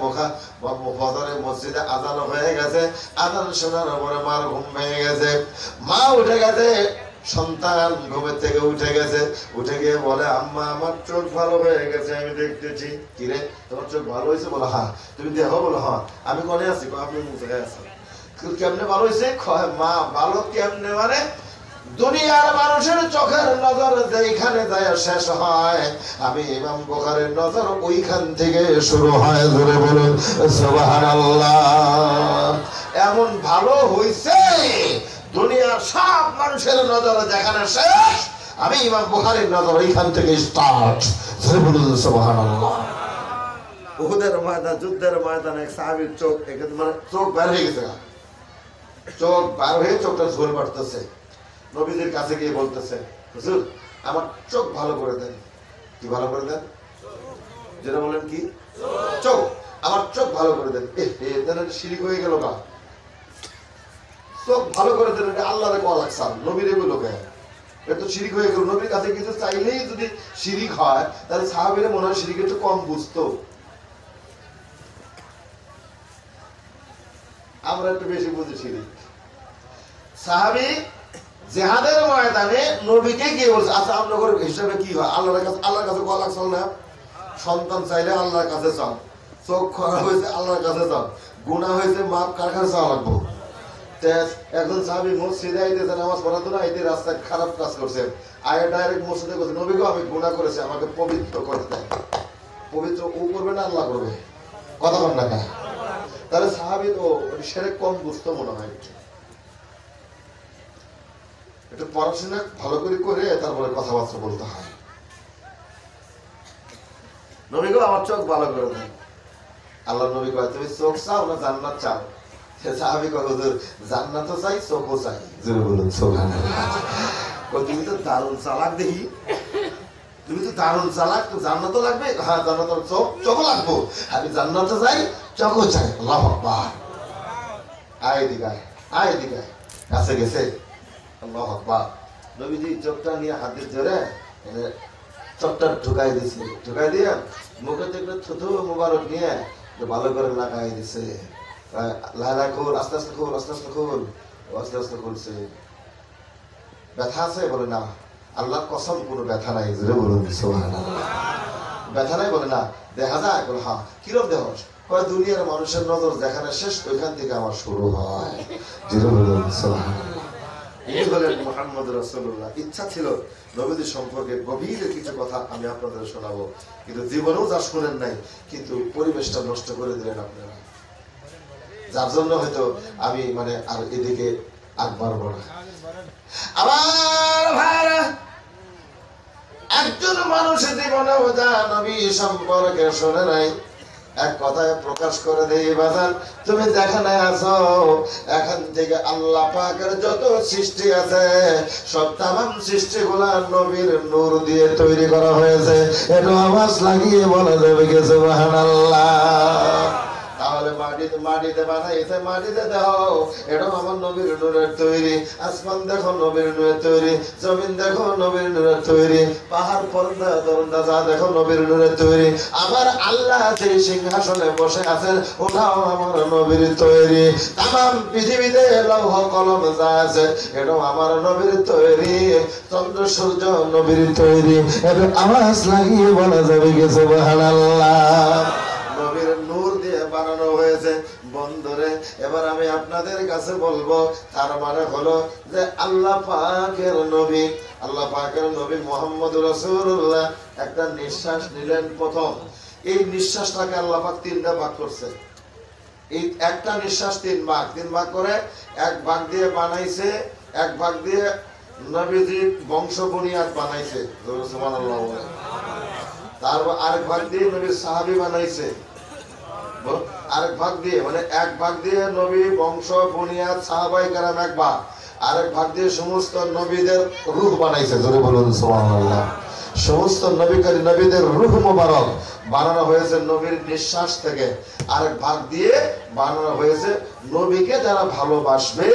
ফজরের মসজিদে আযান হয়ে গেছে। আযান শোনার পরে মার ঘুম ভেঙে গেছে, মা উঠে গেছে, সন্তান ঘুমের থেকে উঠে গেছে। উঠে গিয়ে বলে আম্মা আমার চোখ ভালো হয়ে গেছে, আমি দেখতেছি। কিরে তোমার চোখ ভালো হয়েছে? বলো হ্যাঁ। তুমি দেখো? বলো হ্যাঁ। আমি কোনে আছি? আপনি মুখে আছেন। কেমনে ভালো হয়েছে? মা ভালো কেমনে মানে দুনিয়ার মানুষের চোখের নজর যেখানে যায় শেষ হয়, আমি ইমাম বুখারীর নজর ওইখান থেকে শুরু হয়। জোরে বলুন সুবহানাল্লাহ। এমন ভালো হইছে দুনিয়ার সব মানুষের নজর যেখানে শেষ, আমি ইমাম বুখারীর নজর ওইখান থেকে স্টার্ট। জোরে বলুন সুবহানাল্লাহ। উহুদের ময়দান, যুদ্ধের ময়দানে এক সাহাবীর চোখ মানে চোখ বের হয়ে গেছে, চোখ বের হয়ে চোখটা ঝোল পড়তেছে। নবীজির কাছে গিয়ে বলতেছে, হুজুর আমার চোখ ভালো করে দেন। কি ভালো করে দেন? যেটা বলেন কি? চোখ। আমার চোখ ভালো করে দেন। শিরিক হয়ে গেল না? চোখ ভালো করে দেন আল্লাহরে কোয়া লাগছাম, নবীরে বলো কে? এটা তো শিরিক হয়ে গেল। নবীর কাছে কিছু চাইলেই যদি শিরিক হয় তাহলে সাহাবীরা মনে হয় শিরিক একটু কম বুঝতো, আমরা একটু বেশি বুঝি শিরিক। সাহাবী জিহাদের ময়দানে নবীকে গিয়ে বলছে, আচ্ছা আপনাদের হিসাবে কি হয়? আল্লাহর কাছে কোয়া লাগছাল না? সন্তান চাইলে আল্লাহর কাছে চাও, চোখ খারাপ হয়েছে আল্লাহর কাছে চাও, গুনাহ হয়েছে মাপ কার কাছে চাওয়া লাগবো। একজন সাহাবী মসজিদে আইতেছে, নামাজ পড়াতো না, আইতে রাস্তায় খারাপ কাজ করছে, আয়া ডাইরেক্ট মসজিদে বলছে, নবীকে আমি গুনাহ করেছি, আমাকে পবিত্র করে দেয়। পবিত্র ও করবে না আল্লাহ করবে? কথা বল না। তাহলে সাহাবী তো শিরক কম বুঝতো মনে হয়। একটু পড়াশোনা ভালো করে তারপরে কথাবার্তা বলতে হয়। নবী গো আমার চোখ ভালো করে দেন। আল্লাহ নবী কয় তুমি চোখ চাও না জান্নাত চাও? সাহাবী কয় হুজুর জান্নাতও চাই চোখও চাই। জোরে বলুন সুবহানাল্লাহ। তুমি তো দারুণ চালাক দেখি, তুমি তো দারুণ চালাক, তো জান্নাতও লাগবে? হ্যাঁ জান্নাত চোখও লাগবো, আমি জান্নাতও চাই চোখও চাই। আল্লাহু আকবার। আয় দিগায় আয় দিগায় কাছে গেছে। আল্লাহু আকবার। নবীজি চোখটা নিয়ে হাতের জোরে চোখটা ঢুকাই দিছে, ঢুকাই দিয়ে মুখে একটু থুথু মুবারক নিয়ে ভালো করে লাগাই দিছে। খুল, আস্তে আস্তে খুল, আস্তে আস্তে খুল, আস্তে আস্তে খুলছে। ব্যথা আছে? বলে না। আল্লাহর কসম কোনো ব্যথা নাই। জোরে বলুন সুবহানাল্লাহ। ব্যথা নাই? বলে না। দেখা যায়? বলে হ্যাঁ। কিরম দেহ? কয় দুনিয়ার মানুষের নজর যেখানে শেষ ওইখান থেকে আমার শুরু হয়। জোরে বলুন সুবহানাল্লাহ। ইনি হলেন মুহাম্মদ রাসূলুল্লাহ। ইচ্ছা ছিল নবীদের সম্পর্কে গভীর কিছু কথা আমি আপনাদের শোনাবো, কিন্তু জীবনেও যা শুনেন নাই, কিন্তু পরিবেশটা নষ্ট করে দিলেন আপনারা, যার জন্য হয়তো আমি আর এদিকে আগ বাড়বো না। আমার ভাইরা, একজন মানুষ জীবনেও যা নবী সম্পর্কে শোনে নাই, এক কথায় প্রকাশ করে দেই বাজান, তুমি যেখানে আছো এখান থেকে আল্লাহ পাকের যত সৃষ্টি আছে সব তামাম সৃষ্টিগুলা নবীর নূর দিয়ে তৈরি করা হয়েছে। একটু আওয়াজ লাগিয়ে বলা যাবে কি সুবহানাল্লাহ? তাহলে মাটিতে বানাইছে, মাটিতে দাও, এটাও আমার নবীর নূরের তৈরি। আসমান দেখো নবীর নূরের তৈরি, জমিন দেখো নবীর নূরের তৈরি, পাহাড় পর্বত যা দেখো নবীর নূরের তৈরি। আমার আল্লাহ যে সিংহাসনে বসে আছেন ওটাও আমার নবীর তৈরি। তামাম পৃথিবীতে লৌহ কলম যা আছে এটাও আমার নবীর তৈরি। চন্দ্র সূর্য নবীর তৈরি। একটু আওয়াজ লাগিয়ে বলা যাবে কি সুবহানাল্লাহ? নবীর নূর দিয়ে বানানো হয়েছে। বন্ধুরে, এবার আমি আপনাদের কাছে বলবো, তার মানে হলো যে আল্লাহ পাকের নবী, আল্লাহ পাকের নবী মুহাম্মদুর রাসূলুল্লাহ একটা নিঃশ্বাস নিলেন প্রথম। এই নিঃশ্বাসটাকে আল্লাহ পাক তিনটা ভাগ করছে। এই একটা নিঃশ্বাস তিন ভাগ করে এক ভাগ দিয়ে বানাইছে, এক ভাগ দিয়ে নবীজি বংশ বুনিয়াদ বানাইছে। সুবহানাল্লাহ। তারপর আরেক ভাগ দিয়ে নবীর সাহাবী বানাইছে, আরেক ভাগ দিয়ে এক ভাগ দিয়ে নবী বংশ বুনিয়াদ সাহাবায়ে কেরাম এক ভাগ, আরেক ভাগ দিয়ে সমস্ত নবীদের রূহ বানাইছে। জোরে বলুন সুবহানাল্লাহ। সমস্ত নবীদের রূহ মোবারক বানানো হয়েছে নবীর নিঃশ্বাস থেকে। আরেক ভাগ দিয়ে বানানো হয়েছে নবীকে যারা ভালোবাসবে,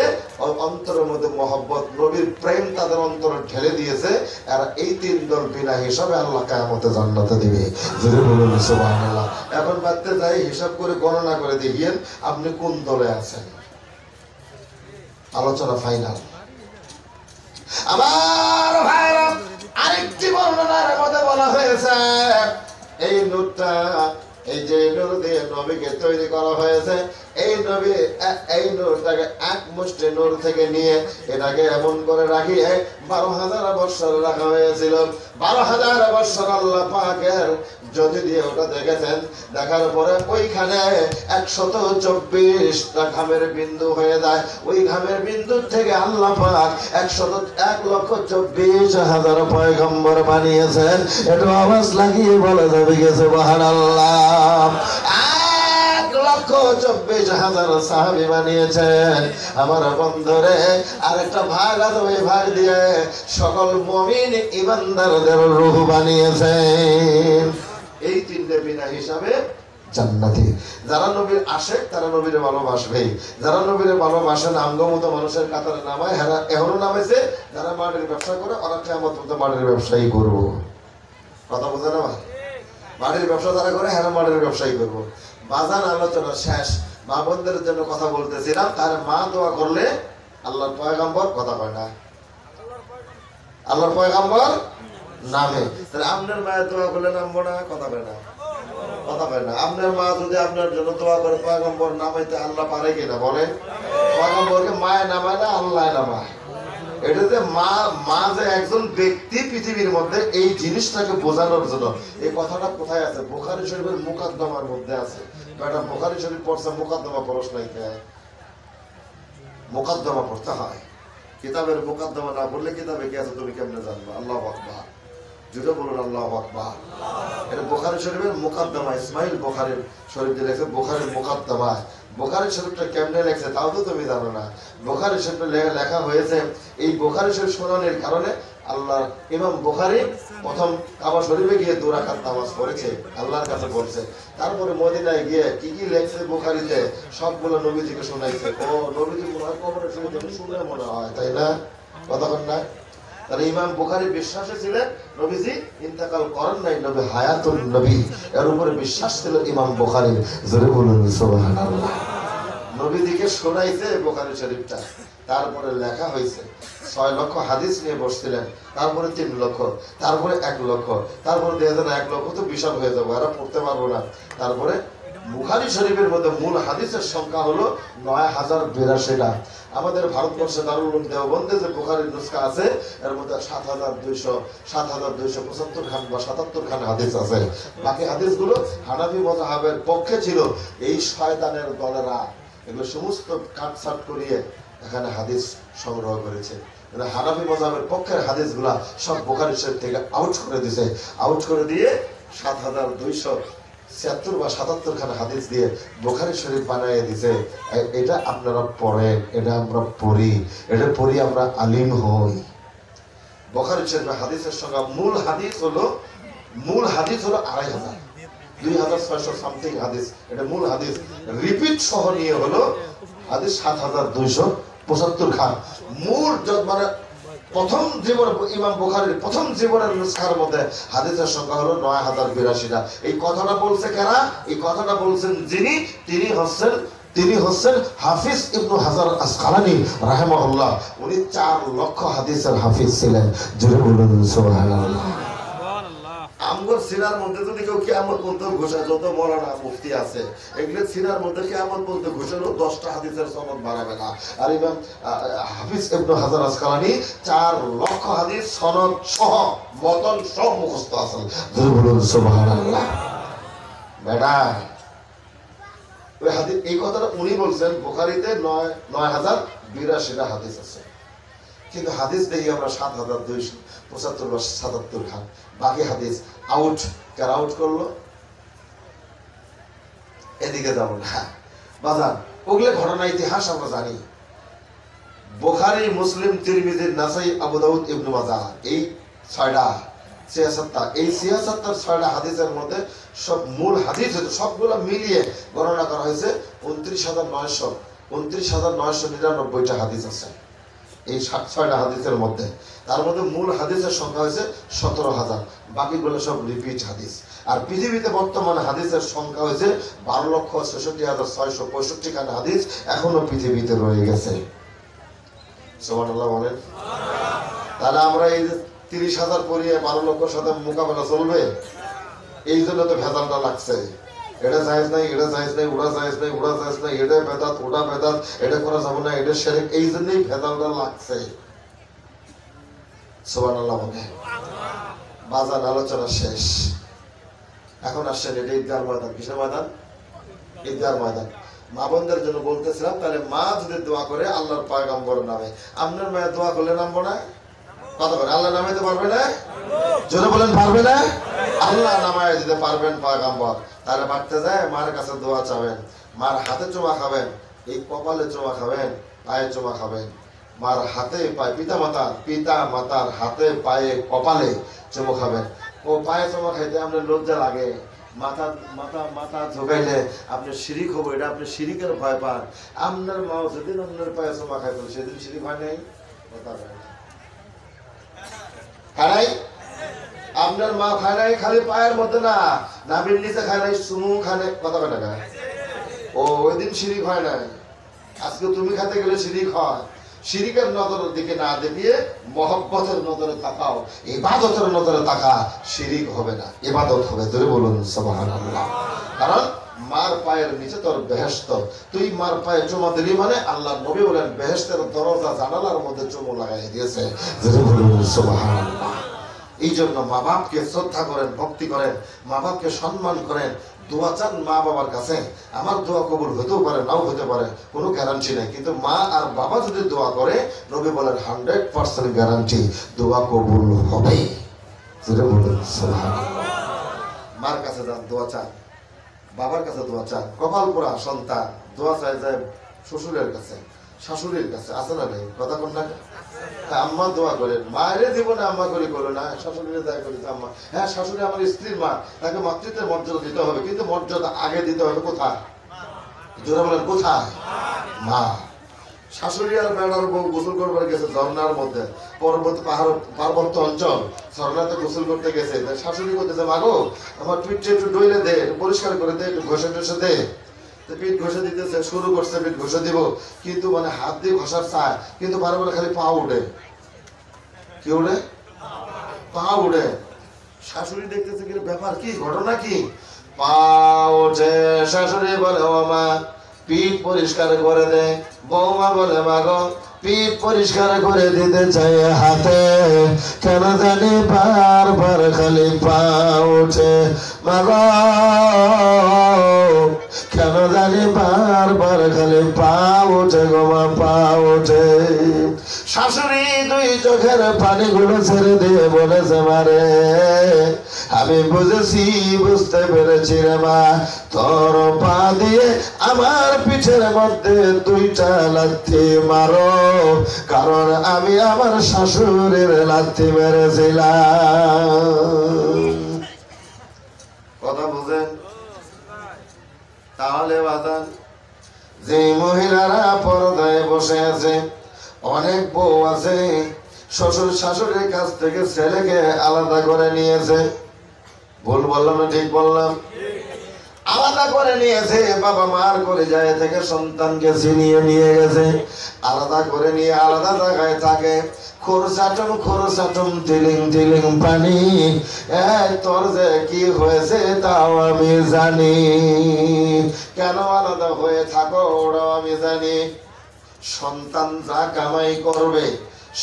অন্তরের মধ্যে মহব্বত, নবীর প্রেম তাদের অন্তরে ঢেলে দিয়েছে, এরা এই তিন দল বিনা হিসাবে আল্লাহ কিয়ামতে জান্নাতে দিবে। জোরে বলুন সুবহানাল্লাহ। এখন বাদতে যাই, হিসাব করে গণনা করে দেখিয়েন আপনি কোন দলে আছেন। আলোচনা ফাইনাল। আমার ভাইরা, আরেকটি বর্ণনার মধ্যে বলা হয়েছে এই নূরটা, এই যে নূর দিয়ে নবীকে তৈরি করা হয়েছে, এই নূরটাকে এক মুষ্টি নূর থেকে নিয়ে এটাকে এমন করে রাখিয়ে 12,000 বছর রাখা হয়েছিল। 12,000 বছর আল্লাহ পাকের যদি দিয়ে ওটা দেখেছেন, দেখার পরে ওইখানে 124টা ঘামের বিন্দু হয়ে যায়। ওই ঘামের বিন্দু থেকে আল্লাহ পাক 1,24,000 পয়গম্বর বানিয়েছেন। একটু আওয়াজ লাগিয়ে বলা যাবে কি সুবহানাল্লাহ? 1,24,000 সাহাবী বানিয়েছেন। আমার বন্ধুরে, আরেকটা ভাগ আছে, ওই ভাগ দিয়ে সকল মুমিন ঈমানদারদের রূহ বানিয়েছেন। এই তিনটে বিনা হিসাবে জান্নাতি। যারা নবীর আশেক তারা নবীরে ভালোবাসবে, যারা নবীরে ভালোবাসে না আমগমতো মানুষের কাতারে নামায়, হেরা এখনো নামেছে। যারা মাটির ব্যবসা করে ওরা কিয়ামত পর্যন্ত মাটির ব্যবসায়ী করবো। কথা বোঝা না ভাই? মাটির ব্যবসা যারা করে হেরা মাটির ব্যবসায়ী করবো। বাজার আলোচনা শেষ। মা বোনদের জন্য কথা বলতেছিলাম, তার মা দোয়া করলে আল্লাহর পয়গম্বর কথা কয় না, আল্লাহর পয়গম্বর নামে। তাহলে আপনার মায়ের দোয়া করলে নামবো না? কথা কয় না, কথা কয় না। আপনার মা যদি আপনার জন্য দোয়া করে পয়গম্বর নামাইতে আল্লাহ পারে কিনা বলেন? পয়গম্বরকে মায়ে নামায় না, আল্লাহ নামায়। এটা যে মা যে একজন ব্যক্তি পৃথিবীর মধ্যে, এই জিনিসটাকে বোঝানোর জন্য এই কথাটা কোথায় আছে? বুখারী শরীফের মুকাদ্দমার মধ্যে আছে। ম্যাডাম বুখারী শরীফ পড়ছে, মুকাদ্দমা পড়স নাই? মুকাদ্দমা পড়তে হয়। কিতাবের মুকদ্দমা না বললে কিতাবে কি আছে তুমি কেমনে জানবে? আল্লাহু আকবার, জুড়ে বলুন আল্লাহু আকবার। এটা বুখারী শরীফের মুকদ্দমা, ইসমাইল বুখারী শরীফ যে লেখছে বুখারীর মুকদ্দমা। বুখারী শরীফটা কেমনে লেখছে তাও তো তুমি জানো না। বুখারী শরীফে লেখা হয়েছে, এই বুখারী শরীফ শোনানোর কারণে আল্লাহ ইমাম বুখারী প্রথম কাবা শরীফে গিয়ে 2 রাকাত নামাজ পড়েছে, আল্লাহর কাছে বলছে। তারপরে মদিনায় গিয়ে কি কি লেখছে বুখারীতে সবগুলো নবীজিকে শোনাইছে। ও নবীজি মনে হয় কবরে শুনে মনে হয়, তাই না? কতক্ষণ না? তাহলে ইমাম বুখারী বিশ্বাসে ছিলেন নবীজি ইন্তেকাল করেন নাই, নবী হায়াতুন নবী, এর উপরে বিশ্বাস ছিল ইমাম বুখারীর। জোরে বলুন সুবহানাল্লাহ। নবীজিকে শোনাইছে বুখারী শরীফটা। তারপরে লেখা হয়েছে 6 লক্ষ হাদিস নিয়ে বসছিলেন, তারপরে 3 লক্ষ, তারপরে 1 লক্ষ, তারপরে 1 লক্ষ তো বিশাল হয়ে যাবো, এরা পড়তে পারবো না। তারপরে বুখারী শরীফের মধ্যে মূল হাদিসের সংখ্যা হলো 9082টা। আমাদের ভারতবর্ষে দারুল উলুম দেওবন্দে যে বুখারীর নুসখা আছে এর মধ্যে 7275 খান বা 77 খান হাদিস আছে। বাকি হাদিসগুলো হানাফি মাযহাবের পক্ষে ছিল। এই শয়তানের দলেরা এগুলো সমস্ত কাটছাট করিয়ে এখানে হাদিস সংগ্রহ করেছে। হানাফি মাযহাবের পক্ষের হাদিসগুলা সব বুখারী শরীফ থেকে আউট করে দিয়েছে। আউট করে দিয়ে 7276 বা 77 খান হাদিস দিয়ে বুখারী শরীফ বানিয়ে দিয়েছে। এটা আপনারা পড়েন, এটা আমরা পড়ি, এটা পড়ি আমরা আলিম হই। বুখারী শরীফের হাদিসের সঙ্গে মূল হাদিস হলো 2500, 2600 সামথিং হাদিস, এটা মূল হাদিস। রিপিট সহ নিয়ে হলো হাদিস 7275 খান। মূল মানে প্রথম জীবন ইমাম বুখারীর প্রথম জীবনের নুসখার মধ্যে হাদিসের সংখ্যা হলো 9082টা। এই কথাটা বলছে কারা? এই কথাটা বলছেন যিনি, তিনি হচ্ছেন হাফিজ ইবনে হাজার আসকালানী রাহিমাহুল্লাহ। উনি 4 লক্ষ হাদিসের হাফিজ ছিলেন। জোরে বলুন সুবহানাল্লাহ। আমগর সিনার মধ্যে যদি কেউ কিয়ামত পর্যন্ত ঘোষণা, যত মৌলানা মুফতি আছে এগুলো সিনার মধ্যে কিয়ামত পর্যন্ত ঘোষণা 10টা হাদিসের সনদ বাড়াবে না। আর ইমাম হাফিজ ইবনে হাজার আসকালানী 4 লক্ষ হাদিস সনদ সহ মতন সব মুখস্থ আছেন। জোরে বলুন সুবহানাল্লাহ। বেটা ওই হাদিস, এই কথাটা উনি বলছেন বুখারীতে 9082টা হাদিস আছে, কিন্তু হাদিস দেখি আমরা 7275 বা 77 খান। বাকি হাদিস আউট। কারা আউট করলো? এদিকে যাব না বাজান, ওগুলো ঘটনা ইতিহাস আমরা জানি। বুখারী, মুসলিম, তিরমিজি, নাসাই, আবু দাউদ, ইবনে মাজাহ, এই 6টা 66, এই 66 6টা হাদিসের মধ্যে সব মূল হাদিস সবগুলো মিলিয়ে গণনা করা হয়েছে 29,999টা হাদিস আছে এই 6টা হাদিসের মধ্যে। তার মধ্যে মূল হাদিসের সংখ্যা হয়েছে 17,000, বাকিগুলো সব রিপিট হাদিস। আর পৃথিবীতে বর্তমানে হাদিসের সংখ্যা হয়েছে 12,66,665 খান হাদিস এখনো পৃথিবীতে রয়ে গেছে। সুবহানাল্লাহ বলেন। তাহলে আমরা এই 30,000 পরিয়ে 12 লক্ষর সাথে মোকাবেলা চলবে? এই জন্য তো ভেজালটা লাগছে। এটা জায়েজ নাই, এটা জায়েজ নাই, ওটা জায়েজ নাই, ওটা জায়েজ নাই, এটা বেদাত, ওটা বেদাত, এটা করা যাবে না, এটা শিরক, এই জন্যই ভেজালটা লাগছে। সুবহানাল্লাহ বলেন। বাজার আলোচনা শেষ, এখন আসছেন এটা ঈদগাহর ময়দান। কিসের ময়দান? ঈদগাহর ময়দান। মা বোনদের জন্য বলতেছিলাম, তাহলে মা যদি দোয়া করে আল্লাহর পয়গম্বরের নামে, আপনার মায়ের দোয়া করলে নামবো না? কথা বলে আল্লাহ নামে তো পারবে না? জোরে বলেন পারবে না? আল্লাহ নামায় দিতে পারবেন পয়গম্বর। তাহলে বাড়তে যায় মার কাছে দোয়া চাবেন, মার হাতে চুমা খাবেন, এই কপালে চুমা খাবেন, পায়ে চুমা খাবেন। মার হাতে পায়ে, পিতা মাতার হাতে পায়ে কপালে চুমা খাবেন। ও পায়ে চুমা খাইতে আপনার লজ্জা লাগে, মাথা ঝোঁকাইলে আপনি শিরিক হবো, এটা আপনি শিরিকের ভয় পান। আপনার মাও যেদিন আপনার পায়ে চুমা খাইতেন সেদিন শিরিক হয় নাই? খায়? আপনার মা খায় নাই খালি পায়ের মধ্যে না, নাভির নিচে খায় নাই, সুমু খায়, কথা বলে না। ও ওই দিন শিরিক হয় নাই, আজকে তুমি খাতে গেলে শিরিক হয়। শিরিকের নজরের দিকে না দেখিয়ে মহব্বতের নজরে তাকাও, ইবাদতের নজরে তাকা, শিরিক হবে না, ইবাদত হবে। ধরে বলুন সুবহানাল্লাহ। কারণ মার পায়ের নিচে তোর বেহেশত, তুই মার পায়ে চুমা দিলি মানে আল্লাহ নবী বলেন বেহেশতের দরজা জানালার মধ্যে চুমু লাগাই দিয়েছে। ধরে বলুন সুবহানাল্লাহ। এই জন্য মা বাপকে শ্রদ্ধা করেন, ভক্তি করেন, মা বাপকে সম্মান করেন, দোয়া চান মা বাবার কাছে। আমার দোয়া কবুল হতেও পারে, নাও হতে পারে, কোনো গ্যারান্টি নেই, কিন্তু মা আর বাবা যদি দোয়া করে নবী বলেন 100% গ্যারান্টি দোয়া কবুল হবে। মার কাছে যান, দোয়া চান, বাবার কাছে দোয়া চান। কপাল পোড়া সন্তান দোয়া চাই যায় শ্বশুরের কাছে, শাশুড়ির কাছে, আছে না নেই? কথা কোন না? আম্মা দোয়া করেন, মায়ের জীবনে আম্মা করে করো না, শাশুড়িরে দয়া করি আম্মা। হ্যাঁ, শাশুড়ি আমার স্ত্রীর মা, তাকে মাতৃত্বের মর্যাদা দিতে হবে, কিন্তু মর্যাদা আগে দিতে হবে কোথায়? জোরে বলেন কোথায়? মা। শাশুড়ি আর বেড়ার বউ গোসল করবার গেছে ঝর্ণার মধ্যে, পার্বত্য অঞ্চল, ঝর্ণাতে গোসল করতে গেছে। শাশুড়ি করতেছে, মাগো আমার পিঠটা একটু ডইলে দে, পরিষ্কার করে দে, একটু ঘষে টসে দে। পিঠ ঘষে দিতেছে, শুরু করছে পিঠ ঘষে দিব, কিন্তু মানে হাত দিয়ে ঘষার চায়, কিন্তু বারবার খালি পা উঠে। কি উঠে? পা উঠে। শাশুড়ি দেখতেছে কি ব্যাপার, কি ঘটনা কি? পা ওঠে। শাশুড়ি বলে, ও মা পিঠ পরিষ্কার করে দে। বৌমা বলে, মাগো পিঠ পরিষ্কার করে দিতে চাই হাতে, কেন জানি বারবার খালি পা ওঠে। মাগো কেন জানি বারবার খালি পা ওঠে গো মা, পা ওঠে। শাশুড়ি দুই চোখের পানিগুলো ছেড়ে দিয়ে বলেছে, মারে আমি বুঝেছি, বুঝতে পেরেছি রে মা, তোর পা দিয়ে আমার পিঠের মধ্যে দুইটা লাথি মারো, কারণ আমি আমার শাশুড়ির লাথি মেরেছিলাম। কথা বুঝেন? তাহলে বাজান, যে মহিলারা পর্দায় বসে আছে, অনেক বউ আছে শ্বশুর শাশুড়ির কাছ থেকে ছেলেকে আলাদা করে নিয়েছে। ভুল বললাম না ঠিক বললাম? আলাদা করে নিয়েছে, বাবা মার করে যায় থেকে সন্তানকে ছিনিয়ে নিয়ে গেছে, আলাদা করে নিয়ে আলাদা জায়গায় থাকে। খোরচাটম তিলিং তিলিং পানি, তোর যে কি হয়েছে তাও আমি জানি, কেন আলাদা হয়ে থাকো ওরাও আমি জানি। সন্তান যা কামাই করবে,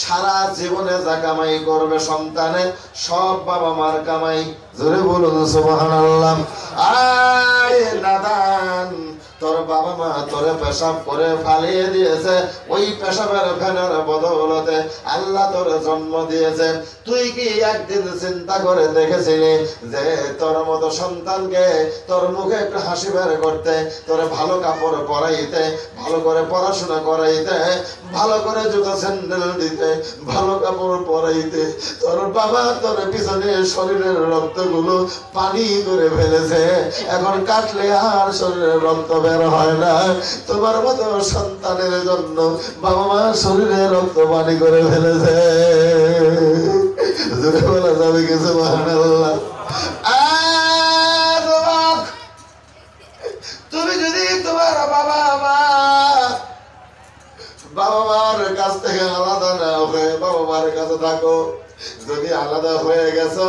সারা জীবনে যা কামাই করবে সন্তানে, সব বাবা মার কামাই। জোরে বলুন সুবহানাল্লাহ। আয় নাদান, তোর বাবা মা তোরে পেশাব করে ফালিয়ে দিয়েছে, ওই পেশাবের ফেনার বদৌলতে আল্লাহ তোরে জন্ম দিয়েছে। তুই কি একদিন চিন্তা করে দেখেছিলি যে তোর মতো সন্তানকে তোর মুখে একটু হাসি বের করতে, তোরে ভালো কাপড় পরাইতে, ভালো করে পড়াশোনা করাইতে, ভালো করে জুতা স্যান্ডেল দিতে, ভালো কাপড় পরাইতে, তোর বাবা তোর পিছনে শরীরের রক্তগুলো পানি করে ফেলেছে, এখন কাটলে আর শরীরের রক্ত বের হয় না। তোমার মতো সন্তানের জন্য বাবা মা শরীরে রক্ত পানি করে ফেলেছে। বলা যাবে কিছু? সুবহানাল্লাহ। তুমি যদি তোমার বাবা মার কাছ থেকে আলাদা না হয়ে বাবা মার কাছে থাকো, যদি আলাদা হয়ে গেছো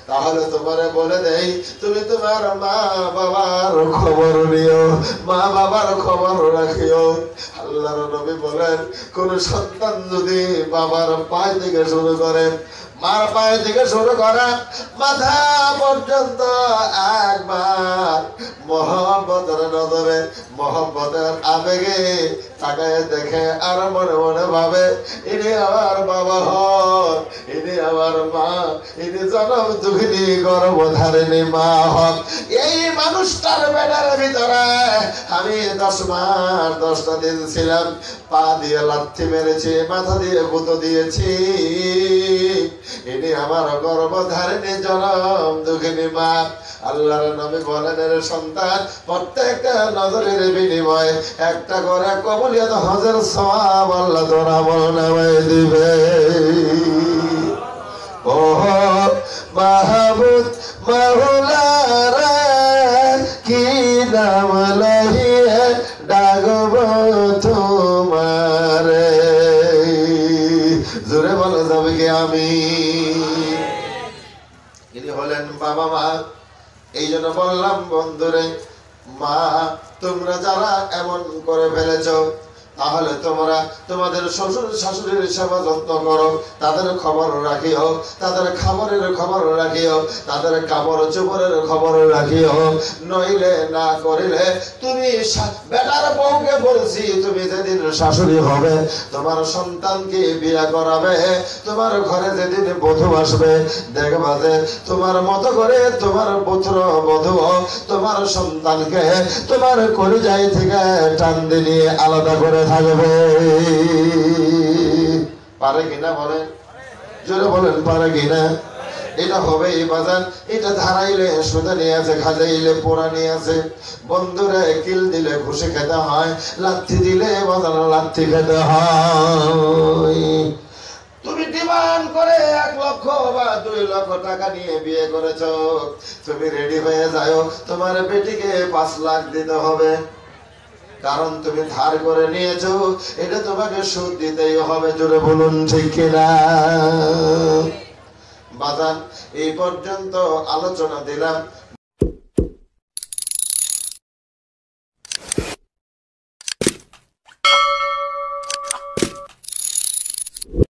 তাহলে তোমারে বলে দেই, তুমি তোমার মা বাবার খবর নিও, মা বাবার খবর রাখিও। আল্লাহর নবী বলেন, কোন সন্তান যদি বাবার পায়ে থেকে শুরু করে, মার পায়ে থেকে শুরু করা মাথা পর্যন্ত একবার মহব্বতের নজরে, মহব্বতের আবেগে তাকায় দেখে আর মনে মনে ভাবে, ইনি আমার বাবা হন, ইনি আমার মা, ইনি জনম দুঃখিনী গর্ভধারিণী মা হন। এই মানুষটার বেটার ভিতরে আমি 10 মাস 10টা দিন ছিলাম, পা দিয়ে লাথি মেরেছি, মাথা দিয়ে গুঁতো দিয়েছি, ইনি আমার গর্ভধারিণী জনম দুঃখিনী মা। আল্লাহর নবী বলেন, এর সন্তান প্রত্যেকটা নজরের বিনিময়ে একটা করে কবুলিয়ত হজের সওয়াব আল্লাহ তোর আমল নামায় দিবে। ও মাহবুব মাওলানা কি নাম লহিয়ে ডাকব তোমারে, জোরে বলা যাবে কি আমি? ইনি হলেন বাবা মা। এই জন্য বললাম বন্ধুরে, মা তোমরা যারা এমন করে ফেলেছ, তাহলে তোমরা তোমাদের শ্বশুর শাশুড়ির সেবা যত্ন করো, তাদের খবর রাখিও, তাদের খাবারের খবর রাখিও, তাদের কাপড় চোপড়ের খবর রাখিও। নইলে না করিলে তুমি বেটার বউকে বলছি, তুমি যেদিন শাশুড়ি হবে, তোমার সন্তানকে বিয়ে করাবে, তোমার ঘরে যেদিন বধূ আসবে, দেখবা যে তোমার মতো করে তোমার পুত্র বধূ তোমার সন্তানকে তোমার কলিজায় থেকে টান দিয়ে আলাদা করে থাকবে। পারে কিনা বলেন, জোরে বলেন পারে কিনা? এটা হবে এই বাজান, এটা ধারাইলে সুদা নিয়ে আছে, খাজাইলে পোড়া নিয়ে আছে। বন্ধুরে কিল দিলে ঘুষে খেতে হয়, লাথি দিলে বাজান লাথি খেতে হয়। তুমি ডিমান্ড করে 1 লক্ষ বা 2 লক্ষ টাকা নিয়ে বিয়ে করেছো, তুমি রেডি হয়ে যাও, তোমার বেটিকে 5 লাখ দিতে হবে, কারণ তুমি ধার করে নিয়েছো, এটা তোমাকে সুদ দিতেই হবে। জোরে বলুন ঠিক কিনা? বাজান এই পর্যন্ত আলোচনা দিলাম।